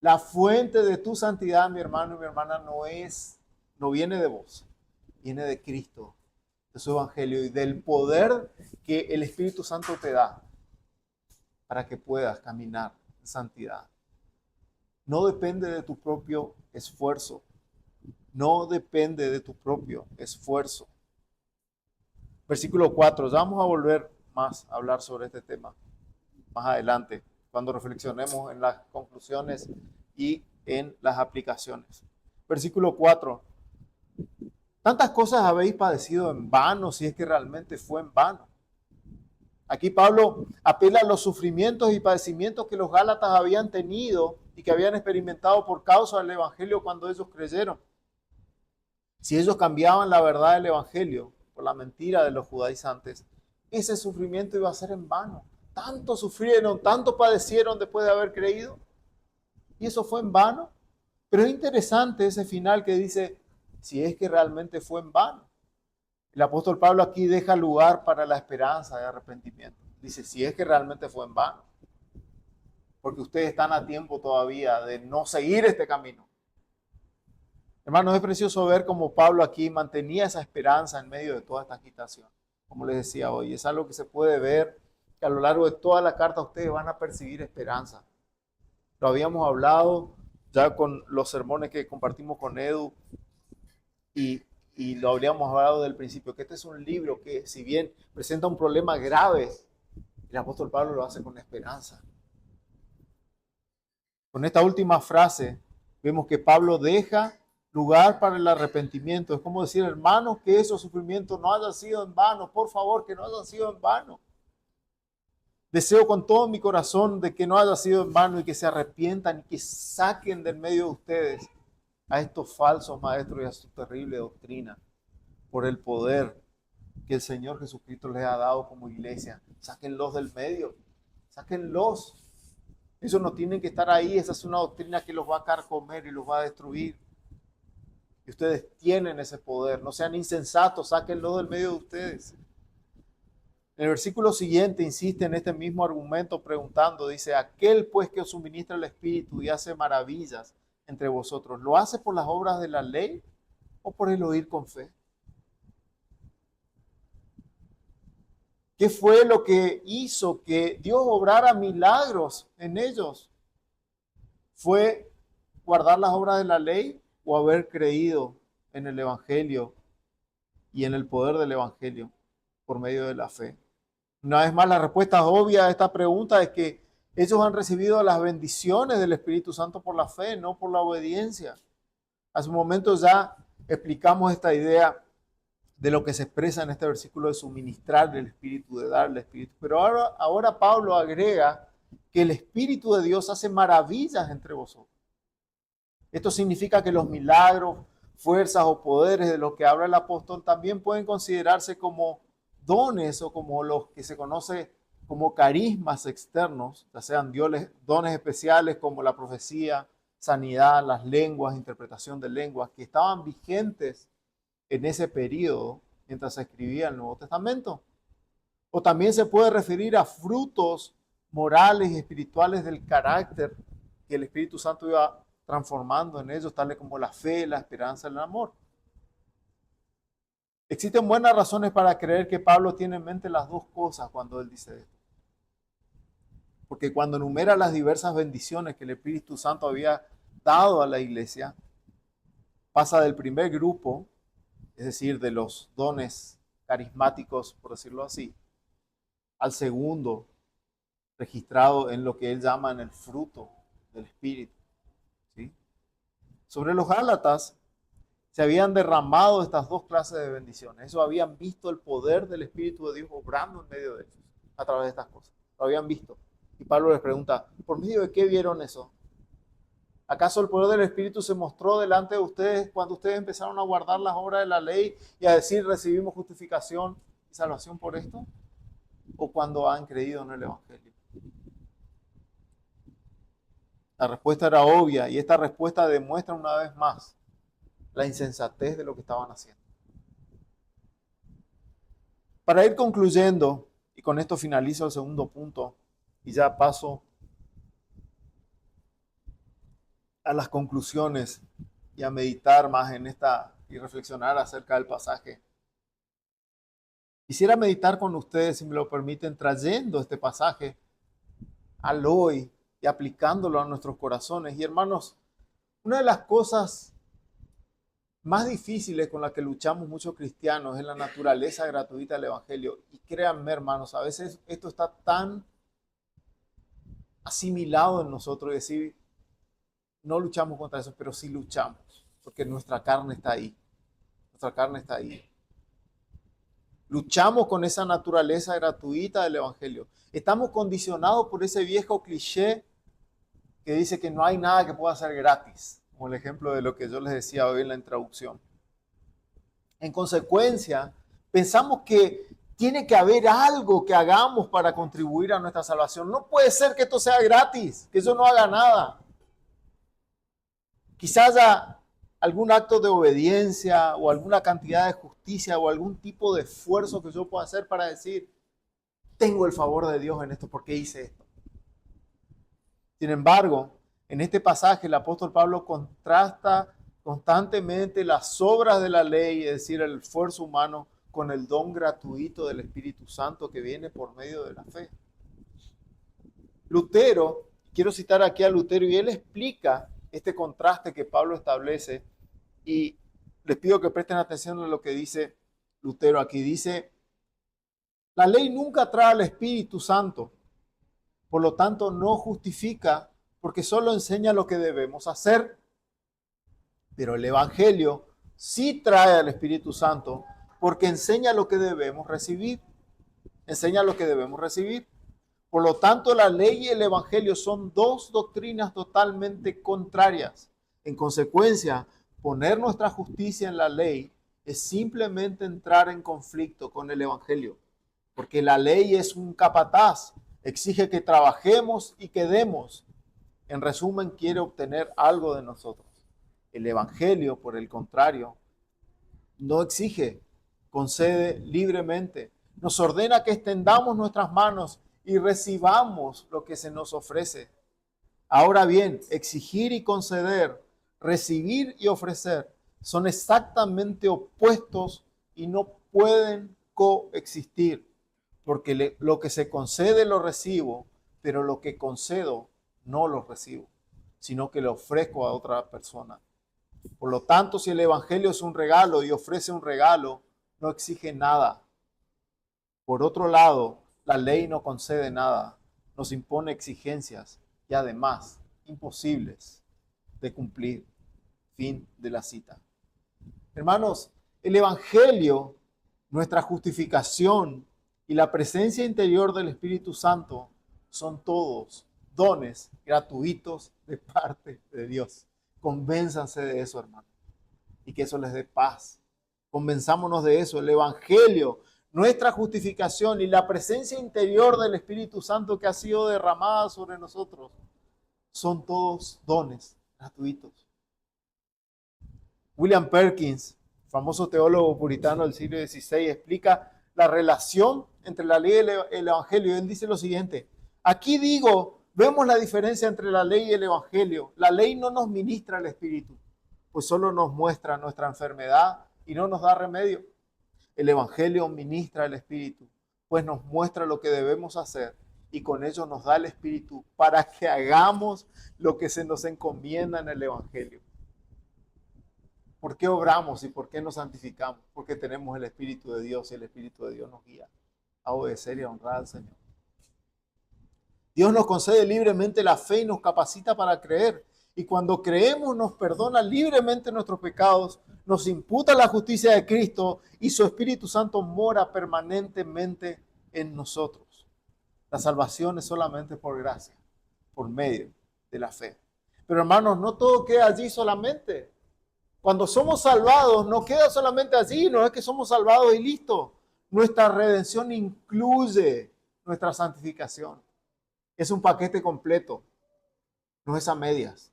La fuente de tu santidad, mi hermano y mi hermana, no viene de vos, viene de Cristo, de su evangelio y del poder que el Espíritu Santo te da para que puedas caminar en santidad. No depende de tu propio esfuerzo. No depende de tu propio esfuerzo. Versículo 4. Ya vamos a volver más a hablar sobre este tema más adelante, cuando reflexionemos en las conclusiones y en las aplicaciones. Versículo 4. Tantas cosas habéis padecido en vano, si es que realmente fue en vano. Aquí Pablo apela a los sufrimientos y padecimientos que los Gálatas habían tenido y que habían experimentado por causa del Evangelio cuando ellos creyeron. Si ellos cambiaban la verdad del Evangelio por la mentira de los judaizantes, ese sufrimiento iba a ser en vano. Tanto sufrieron, tanto padecieron después de haber creído, y eso fue en vano. Pero es interesante ese final que dice, si es que realmente fue en vano. El apóstol Pablo aquí deja lugar para la esperanza de arrepentimiento. Dice, si es que realmente fue en vano. Porque ustedes están a tiempo todavía de no seguir este camino. Hermanos, es precioso ver cómo Pablo aquí mantenía esa esperanza en medio de toda esta agitación. Como les decía hoy, es algo que se puede ver, que a lo largo de toda la carta ustedes van a percibir esperanza. Lo habíamos hablado ya con los sermones que compartimos con Edu y lo habríamos hablado del principio, que este es un libro que si bien presenta un problema grave, el apóstol Pablo lo hace con esperanza. Con esta última frase vemos que Pablo deja lugar para el arrepentimiento. Es como decir, hermanos, que esos sufrimientos no hayan sido en vano. Por favor, que no hayan sido en vano. Deseo con todo mi corazón de que no haya sido en vano y que se arrepientan y que saquen del medio de ustedes a estos falsos maestros y a su terrible doctrina por el poder que el Señor Jesucristo les ha dado como iglesia. Sáquenlos del medio, sáquenlos. Ellos no tienen que estar ahí, esa es una doctrina que los va a carcomer y los va a destruir. Y ustedes tienen ese poder, no sean insensatos, sáquenlos del medio de ustedes. En el versículo siguiente insiste en este mismo argumento preguntando, dice, aquel pues que os suministra el Espíritu y hace maravillas entre vosotros, ¿lo hace por las obras de la ley o por el oír con fe? ¿Qué fue lo que hizo que Dios obrara milagros en ellos? ¿Fue guardar las obras de la ley o haber creído en el Evangelio y en el poder del Evangelio por medio de la fe? Una vez más, la respuesta obvia a esta pregunta es que ellos han recibido las bendiciones del Espíritu Santo por la fe, no por la obediencia. Hace un momento ya explicamos esta idea de lo que se expresa en este versículo de suministrar el Espíritu, de darle el Espíritu. Pero ahora Pablo agrega que el Espíritu de Dios hace maravillas entre vosotros. Esto significa que los milagros, fuerzas o poderes de los que habla el apóstol también pueden considerarse como dones o como los que se conoce como carismas externos, ya sean dones especiales como la profecía, sanidad, las lenguas, interpretación de lenguas, que estaban vigentes en ese periodo mientras se escribía el Nuevo Testamento. O también se puede referir a frutos morales y espirituales del carácter que el Espíritu Santo iba transformando en ellos, tales como la fe, la esperanza y el amor. Existen buenas razones para creer que Pablo tiene en mente las dos cosas cuando él dice esto. Porque cuando enumera las diversas bendiciones que el Espíritu Santo había dado a la iglesia, pasa del primer grupo, es decir, de los dones carismáticos, por decirlo así, al segundo, registrado en lo que él llama en el fruto del Espíritu. ¿Sí? Sobre los Gálatas se habían derramado estas dos clases de bendiciones. Eso habían visto el poder del Espíritu de Dios obrando en medio de ellos a través de estas cosas. Lo habían visto. Y Pablo les pregunta, ¿por medio de qué vieron eso? ¿Acaso el poder del Espíritu se mostró delante de ustedes cuando ustedes empezaron a guardar las obras de la ley y a decir recibimos justificación y salvación por esto? ¿O cuando han creído en el Evangelio? La respuesta era obvia y esta respuesta demuestra una vez más la insensatez de lo que estaban haciendo. Para ir concluyendo, y con esto finalizo el segundo punto y ya paso a las conclusiones y a meditar más en esta y reflexionar acerca del pasaje. Quisiera meditar con ustedes, si me lo permiten, trayendo este pasaje al hoy y aplicándolo a nuestros corazones. Y hermanos, una de las cosas más difíciles con las que luchamos muchos cristianos es la naturaleza gratuita del Evangelio. Y créanme, hermanos, a veces esto está tan asimilado en nosotros, es decir, no luchamos contra eso, pero sí luchamos, porque nuestra carne está ahí. Nuestra carne está ahí. Luchamos con esa naturaleza gratuita del Evangelio. Estamos condicionados por ese viejo cliché que dice que no hay nada que pueda ser gratis, como el ejemplo de lo que yo les decía hoy en la introducción. En consecuencia, pensamos que tiene que haber algo que hagamos para contribuir a nuestra salvación. No puede ser que esto sea gratis, que yo no haga nada. Quizás haya algún acto de obediencia o alguna cantidad de justicia o algún tipo de esfuerzo que yo pueda hacer para decir, tengo el favor de Dios en esto porque hice esto. Sin embargo, en este pasaje el apóstol Pablo contrasta constantemente las obras de la ley, es decir, el esfuerzo humano, con el don gratuito del Espíritu Santo que viene por medio de la fe. Lutero, quiero citar aquí a Lutero, y él explica este contraste que Pablo establece, y les pido que presten atención a lo que dice Lutero aquí. Dice, la ley nunca trae al Espíritu Santo, por lo tanto no justifica porque solo enseña lo que debemos hacer. Pero el Evangelio sí trae al Espíritu Santo porque enseña lo que debemos recibir. Enseña lo que debemos recibir. Por lo tanto, la ley y el Evangelio son dos doctrinas totalmente contrarias. En consecuencia, poner nuestra justicia en la ley es simplemente entrar en conflicto con el Evangelio, porque la ley es un capataz, exige que trabajemos y que demos. En resumen, quiere obtener algo de nosotros. El Evangelio, por el contrario, no exige, concede libremente. Nos ordena que extendamos nuestras manos y recibamos lo que se nos ofrece. Ahora bien, exigir y conceder, recibir y ofrecer son exactamente opuestos y no pueden coexistir, porque lo que se concede lo recibo, pero lo que concedo no lo recibo, sino que lo ofrezco a otra persona. Por lo tanto, si el Evangelio es un regalo y ofrece un regalo, no exige nada. Por otro lado, la ley no concede nada, nos impone exigencias y además imposibles de cumplir. Fin de la cita. Hermanos, el Evangelio Nuestra justificación y la presencia interior del Espíritu Santo son todos dones gratuitos de parte de Dios. Convénzanse de eso, hermano, y que eso les dé paz. Convenzámonos de eso. El Evangelio, nuestra justificación y la presencia interior del Espíritu Santo que ha sido derramada sobre nosotros son todos dones gratuitos. William Perkins, famoso teólogo puritano del siglo XVI, explica la relación entre la ley y el Evangelio. Él dice lo siguiente: aquí digo, vemos la diferencia entre la ley y el Evangelio. La ley no nos ministra el Espíritu, pues solo nos muestra nuestra enfermedad y no nos da remedio. El Evangelio ministra el Espíritu, pues nos muestra lo que debemos hacer y con ello nos da el Espíritu para que hagamos lo que se nos encomienda en el Evangelio. ¿Por qué obramos y por qué nos santificamos? Porque tenemos el Espíritu de Dios y el Espíritu de Dios nos guía a obedecer y a honrar al Señor. Dios nos concede libremente la fe y nos capacita para creer. Y cuando creemos nos perdona libremente nuestros pecados, nos imputa la justicia de Cristo y su Espíritu Santo mora permanentemente en nosotros. La salvación es solamente por gracia, por medio de la fe. Pero hermanos, no todo queda allí solamente. Cuando somos salvados, no queda solamente allí, no es que somos salvados y listo. Nuestra redención incluye nuestra santificación. Es un paquete completo, no es a medias.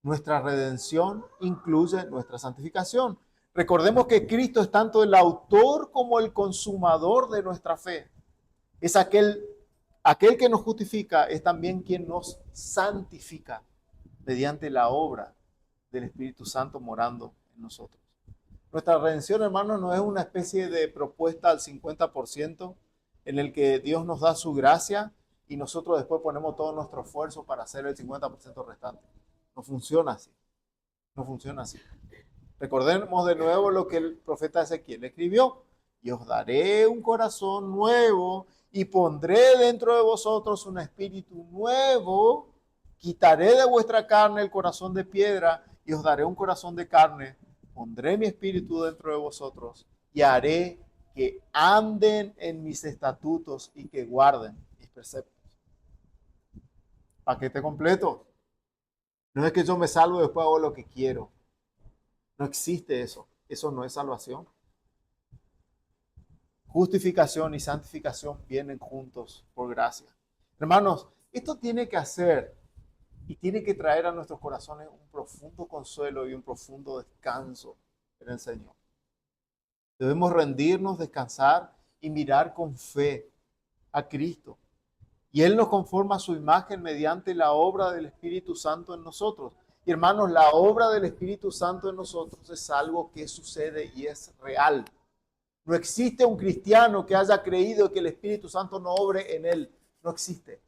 Nuestra redención incluye nuestra santificación. Recordemos que Cristo es tanto el autor como el consumador de nuestra fe. Es aquel que nos justifica, es también quien nos santifica mediante la obra del Espíritu Santo morando en nosotros. Nuestra redención, hermanos, no es una especie de propuesta al 50% en el que Dios nos da su gracia y nosotros después ponemos todo nuestro esfuerzo para hacer el 50% restante. No funciona así. No funciona así. Recordemos de nuevo lo que el profeta Ezequiel escribió. Y os daré un corazón nuevo y pondré dentro de vosotros un espíritu nuevo. Quitaré de vuestra carne el corazón de piedra y os daré un corazón de carne. Pondré mi espíritu dentro de vosotros y haré que anden en mis estatutos y que guarden mis preceptos. Paquete completo. No es que yo me salvo y después hago lo que quiero. No existe eso. Eso no es salvación. Justificación y santificación vienen juntos por gracia. Hermanos, esto tiene que hacer y tiene que traer a nuestros corazones un profundo consuelo y un profundo descanso en el Señor. Debemos rendirnos, descansar y mirar con fe a Cristo. Y Él nos conforma a su imagen mediante la obra del Espíritu Santo en nosotros. Y hermanos, la obra del Espíritu Santo en nosotros es algo que sucede y es real. No existe un cristiano que haya creído que el Espíritu Santo no obre en él. No existe.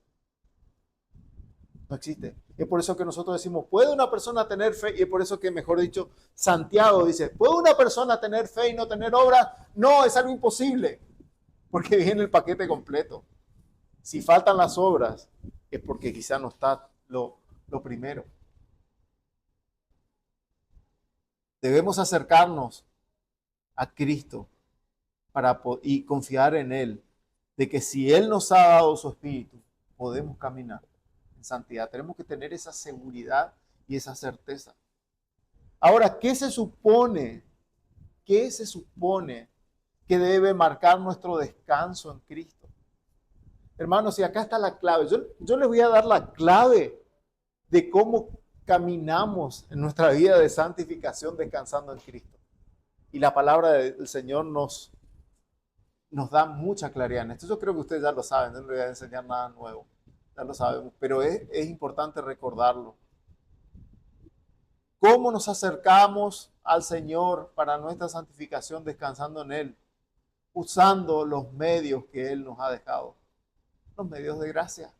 No existe. Es por eso que nosotros decimos, ¿puede una persona tener fe? Y es por eso que, mejor dicho, Santiago dice, ¿puede una persona tener fe y no tener obra? No, es algo imposible. Porque viene el paquete completo. Si faltan las obras, es porque quizá no está lo primero. Debemos acercarnos a Cristo y confiar en Él, de que si Él nos ha dado su Espíritu, podemos caminar en santidad. Tenemos que tener esa seguridad y esa certeza. Ahora, ¿qué se supone? ¿Qué se supone que debe marcar nuestro descanso en Cristo? Hermanos, y acá está la clave. Yo les voy a dar la clave de cómo caminamos en nuestra vida de santificación descansando en Cristo. Y la palabra del Señor nos da mucha claridad en esto. Yo creo que ustedes ya lo saben, no les voy a enseñar nada nuevo. Ya lo sabemos, pero es importante recordarlo. ¿Cómo nos acercamos al Señor para nuestra santificación descansando en Él? Usando los medios que Él nos ha dejado. Los medios de gracia.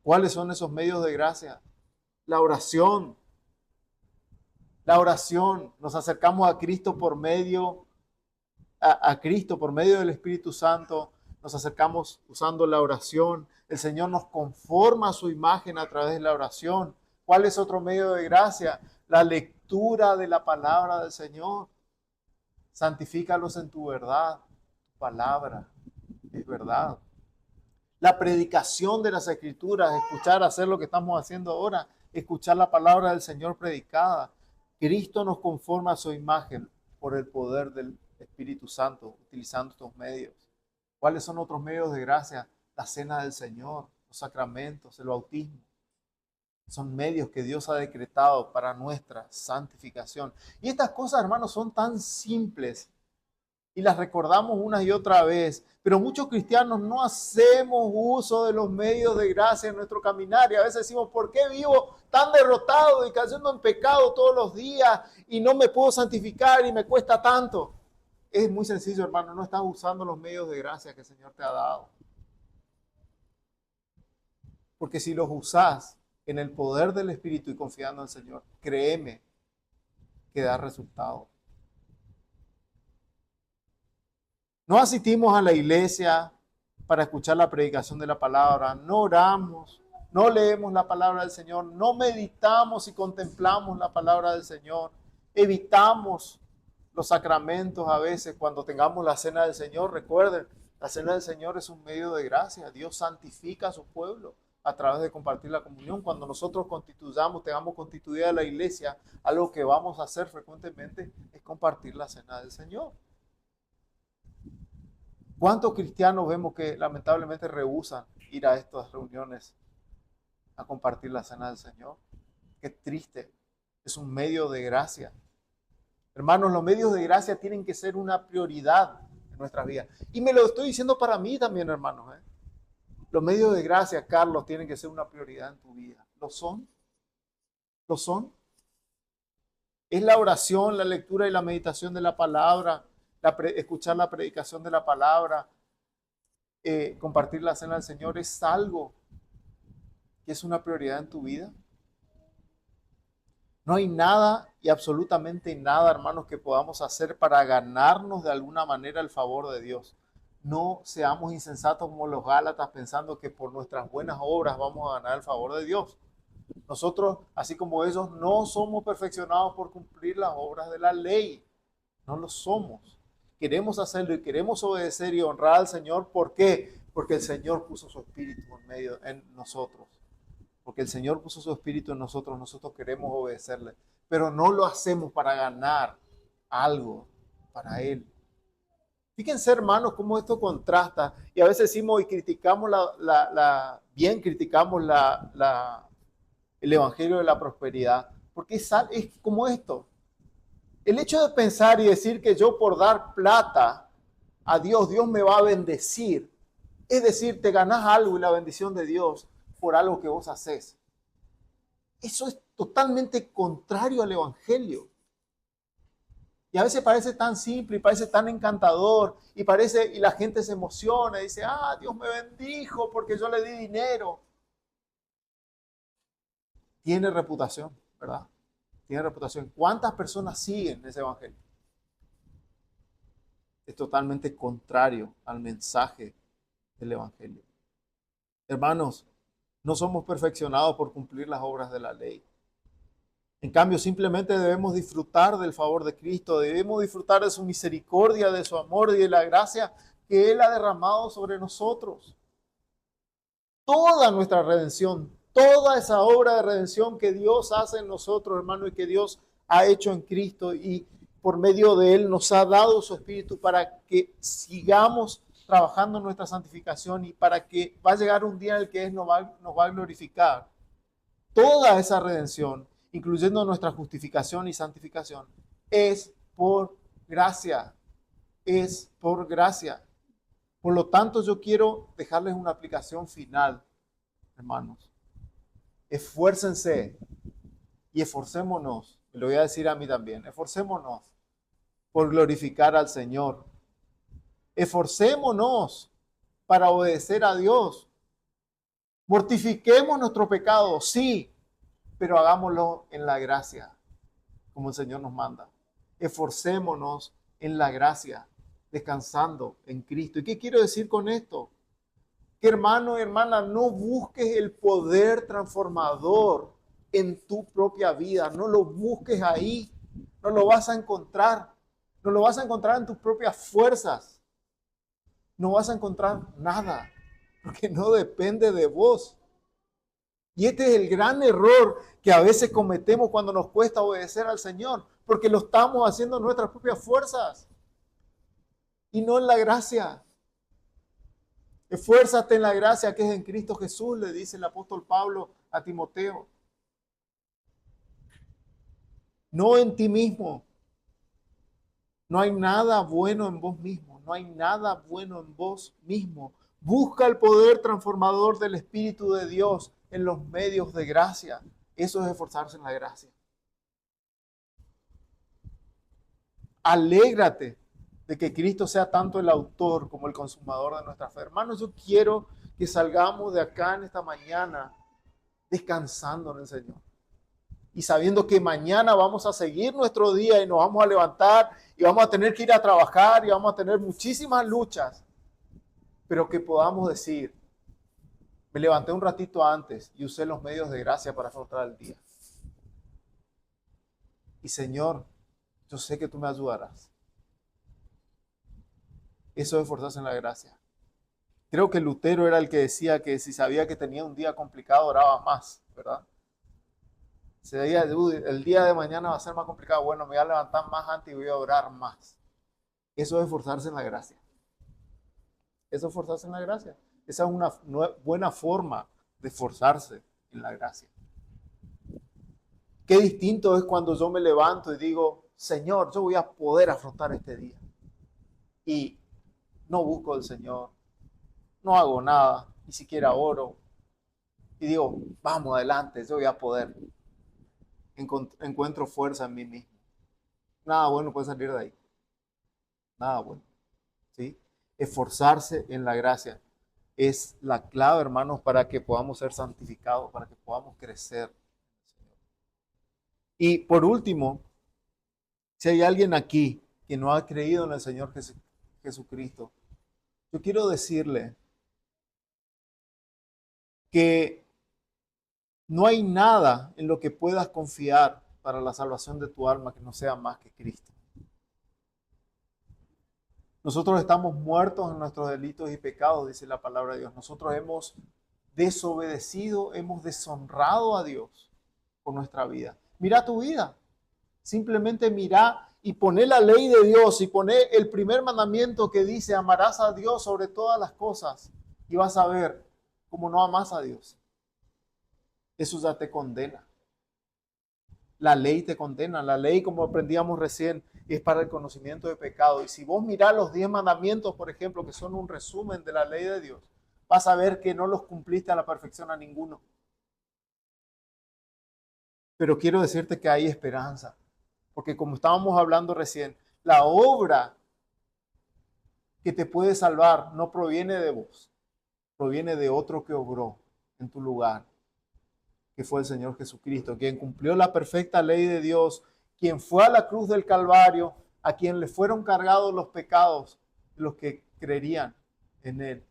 ¿Cuáles son esos medios de gracia? La oración. La oración. Nos acercamos a Cristo por medio Cristo por medio del Espíritu Santo. Nos acercamos usando la oración. El Señor nos conforma a su imagen a través de la oración. ¿Cuál es otro medio de gracia? La lectura de la palabra del Señor. Santifícalos en tu verdad. Tu palabra es verdad. La predicación de las Escrituras, escuchar, hacer lo que estamos haciendo ahora, escuchar la palabra del Señor predicada. Cristo nos conforma a su imagen por el poder del Espíritu Santo, utilizando estos medios. ¿Cuáles son otros medios de gracia? La cena del Señor, los sacramentos, el bautismo. Son medios que Dios ha decretado para nuestra santificación. Y estas cosas, hermanos, son tan simples y las recordamos una y otra vez. Pero muchos cristianos no hacemos uso de los medios de gracia en nuestro caminar. Y a veces decimos, ¿por qué vivo tan derrotado y cayendo en pecado todos los días y no me puedo santificar y me cuesta tanto? Es muy sencillo, hermano. No estás usando los medios de gracia que el Señor te ha dado. Porque si los usás en el poder del Espíritu y confiando en el Señor, créeme que da resultado. No asistimos a la iglesia para escuchar la predicación de la palabra, no oramos, no leemos la palabra del Señor, no meditamos y contemplamos la palabra del Señor, evitamos los sacramentos a veces cuando tengamos la cena del Señor. Recuerden, la cena del Señor es un medio de gracia. Dios santifica a su pueblo a través de compartir la comunión. Cuando nosotros constituyamos, tengamos constituida la iglesia, algo que vamos a hacer frecuentemente es compartir la cena del Señor. ¿Cuántos cristianos vemos que lamentablemente rehúsan ir a estas reuniones a compartir la cena del Señor? Qué triste. Es un medio de gracia. Hermanos, los medios de gracia tienen que ser una prioridad en nuestras vidas. Y me lo estoy diciendo para mí también, hermanos. Los medios de gracia, Carlos, tienen que ser una prioridad en tu vida. ¿Lo son? ¿Lo son? Es la oración, la lectura y la meditación de la palabra, escuchar la predicación de la palabra, compartir la cena del Señor. ¿Es algo que es una prioridad en tu vida? No hay nada y absolutamente nada, hermanos, que podamos hacer para ganarnos de alguna manera el favor de Dios. No seamos insensatos como los Gálatas pensando que por nuestras buenas obras vamos a ganar el favor de Dios. Nosotros, así como ellos, no somos perfeccionados por cumplir las obras de la ley. No lo somos. Queremos hacerlo y queremos obedecer y honrar al Señor. ¿Por qué? Porque el Señor puso su espíritu en nosotros. Porque el Señor puso su espíritu en nosotros, nosotros queremos obedecerle, pero no lo hacemos para ganar algo para Él. Fíjense, hermanos, cómo esto contrasta, y a veces decimos y criticamos criticamos el Evangelio de la prosperidad, porque es como esto. El hecho de pensar y decir que yo por dar plata a Dios, Dios me va a bendecir, es decir, te ganas algo y la bendición de Dios por algo que vos haces. Eso es totalmente contrario al Evangelio. Y a veces parece tan simple y parece tan encantador y la gente se emociona y dice, Dios me bendijo porque yo le di dinero. Tiene reputación, ¿verdad? Tiene reputación. ¿Cuántas personas siguen ese Evangelio? Es totalmente contrario al mensaje del Evangelio. Hermanos, no somos perfeccionados por cumplir las obras de la ley. En cambio, simplemente debemos disfrutar del favor de Cristo, debemos disfrutar de su misericordia, de su amor y de la gracia que Él ha derramado sobre nosotros. Toda nuestra redención, toda esa obra de redención que Dios hace en nosotros, hermano, y que Dios ha hecho en Cristo y por medio de Él nos ha dado su Espíritu para que sigamos trabajando en nuestra santificación y para que va a llegar un día en el que Él nos va a glorificar. Toda esa redención, incluyendo nuestra justificación y santificación, es por gracia. Es por gracia. Por lo tanto, yo quiero dejarles una aplicación final, hermanos. Esfuércense y esforcémonos. Y lo voy a decir a mí también. Esforcémonos por glorificar al Señor. Esforcémonos para obedecer a Dios. Mortifiquemos nuestro pecado, sí, pero hagámoslo en la gracia, como el Señor nos manda. Esforcémonos en la gracia, descansando en Cristo. ¿Y qué quiero decir con esto? Que hermano y hermana, no busques el poder transformador en tu propia vida. No lo busques ahí. No lo vas a encontrar. No lo vas a encontrar en tus propias fuerzas. No vas a encontrar nada, porque no depende de vos. Y este es el gran error que a veces cometemos cuando nos cuesta obedecer al Señor, porque lo estamos haciendo en nuestras propias fuerzas y no en la gracia. Esfuérzate en la gracia que es en Cristo Jesús, le dice el apóstol Pablo a Timoteo. No en ti mismo. No hay nada bueno en vos mismo. No hay nada bueno en vos mismo. Busca el poder transformador del Espíritu de Dios en los medios de gracia. Eso es esforzarse en la gracia. Alégrate de que Cristo sea tanto el autor como el consumador de nuestra fe. Hermanos, yo quiero que salgamos de acá en esta mañana descansando en el Señor y sabiendo que mañana vamos a seguir nuestro día y nos vamos a levantar y vamos a tener que ir a trabajar y vamos a tener muchísimas luchas, pero que podamos decir, me levanté un ratito antes y usé los medios de gracia para afrontar el día. Y Señor, yo sé que tú me ayudarás. Eso es esforzarse en la gracia. Creo que Lutero era el que decía que si sabía que tenía un día complicado, oraba más, ¿verdad? Se veía, el día de mañana va a ser más complicado. Bueno, me voy a levantar más antes y voy a orar más. Eso es esforzarse en la gracia. Eso es esforzarse en la gracia. Esa es una buena forma de esforzarse en la gracia. Qué distinto es cuando yo me levanto y digo, Señor, yo voy a poder afrontar este día. Y no busco al Señor, no hago nada, ni siquiera oro. Y digo, vamos adelante, yo voy a poder. Encuentro fuerza en mí mismo. Nada bueno puede salir de ahí. Nada bueno. ¿Sí? Esforzarse en la gracia es la clave, hermanos, para que podamos ser santificados, para que podamos crecer. Y por último, si hay alguien aquí que no ha creído en el Señor Jesucristo, yo quiero decirle que no hay nada en lo que puedas confiar para la salvación de tu alma que no sea más que Cristo. Nosotros estamos muertos en nuestros delitos y pecados, dice la palabra de Dios. Nosotros hemos desobedecido, hemos deshonrado a Dios con nuestra vida. Mira tu vida. Simplemente mira y poné la ley de Dios y poné el primer mandamiento que dice amarás a Dios sobre todas las cosas y vas a ver cómo no amas a Dios. Eso ya te condena. La ley te condena. La ley, como aprendíamos recién, es para el conocimiento de pecado. Y si vos mirás los 10 mandamientos, por ejemplo, que son un resumen de la ley de Dios, vas a ver que no los cumpliste a la perfección a ninguno. Pero quiero decirte que hay esperanza. Porque como estábamos hablando recién, la obra que te puede salvar no proviene de vos, proviene de otro que obró en tu lugar, que fue el Señor Jesucristo, quien cumplió la perfecta ley de Dios, quien fue a la cruz del Calvario, a quien le fueron cargados los pecados de los que creerían en Él.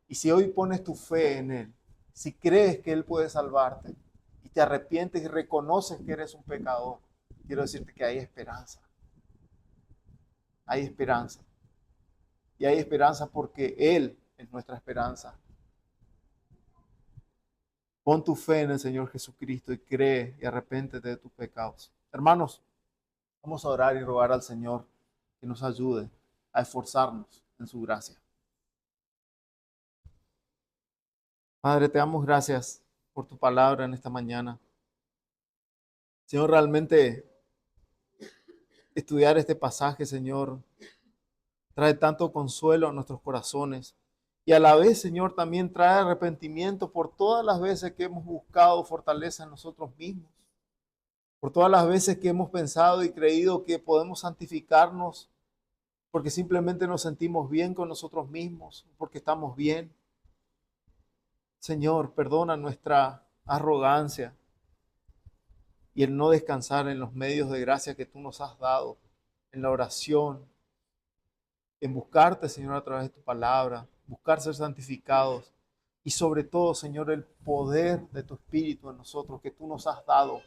Y si hoy pones tu fe en Él, si crees que Él puede salvarte y te arrepientes y reconoces que eres un pecador, quiero decirte que hay esperanza. Hay esperanza. Y hay esperanza porque Él es nuestra esperanza. Pon tu fe en el Señor Jesucristo y cree y arrepéntete de tus pecados. Hermanos, vamos a orar y rogar al Señor que nos ayude a esforzarnos en su gracia. Padre, te damos gracias por tu palabra en esta mañana. Señor, realmente estudiar este pasaje, Señor, trae tanto consuelo a nuestros corazones. Y a la vez, Señor, también trae arrepentimiento por todas las veces que hemos buscado fortaleza en nosotros mismos. Por todas las veces que hemos pensado y creído que podemos santificarnos porque simplemente nos sentimos bien con nosotros mismos, porque estamos bien. Señor, perdona nuestra arrogancia y el no descansar en los medios de gracia que tú nos has dado, en la oración, en buscarte, Señor, a través de tu palabra, buscar ser santificados y sobre todo, Señor, el poder de tu Espíritu en nosotros que tú nos has dado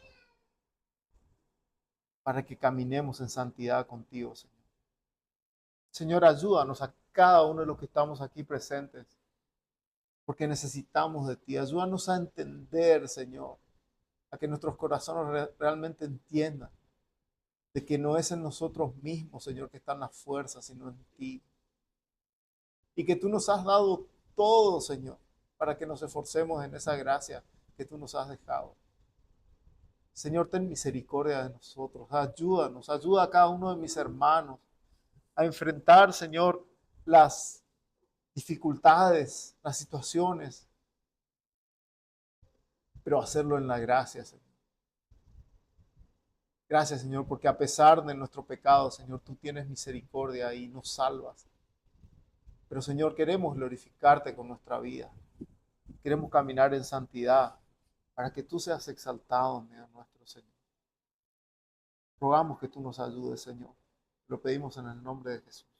para que caminemos en santidad contigo, Señor. Señor, ayúdanos a cada uno de los que estamos aquí presentes, porque necesitamos de ti. Ayúdanos a entender, Señor, a que nuestros corazones realmente entiendan de que no es en nosotros mismos, Señor, que están las fuerzas, sino en ti. Y que tú nos has dado todo, Señor, para que nos esforcemos en esa gracia que tú nos has dejado. Señor, ten misericordia de nosotros. Ayúdanos, ayuda a cada uno de mis hermanos a enfrentar, Señor, las dificultades, las situaciones, pero hacerlo en la gracia, Señor. Gracias, Señor, porque a pesar de nuestro pecado, Señor, tú tienes misericordia y nos salvas. Pero, Señor, queremos glorificarte con nuestra vida. Queremos caminar en santidad para que tú seas exaltado en medio nuestro, Señor. Rogamos que tú nos ayudes, Señor. Lo pedimos en el nombre de Jesús.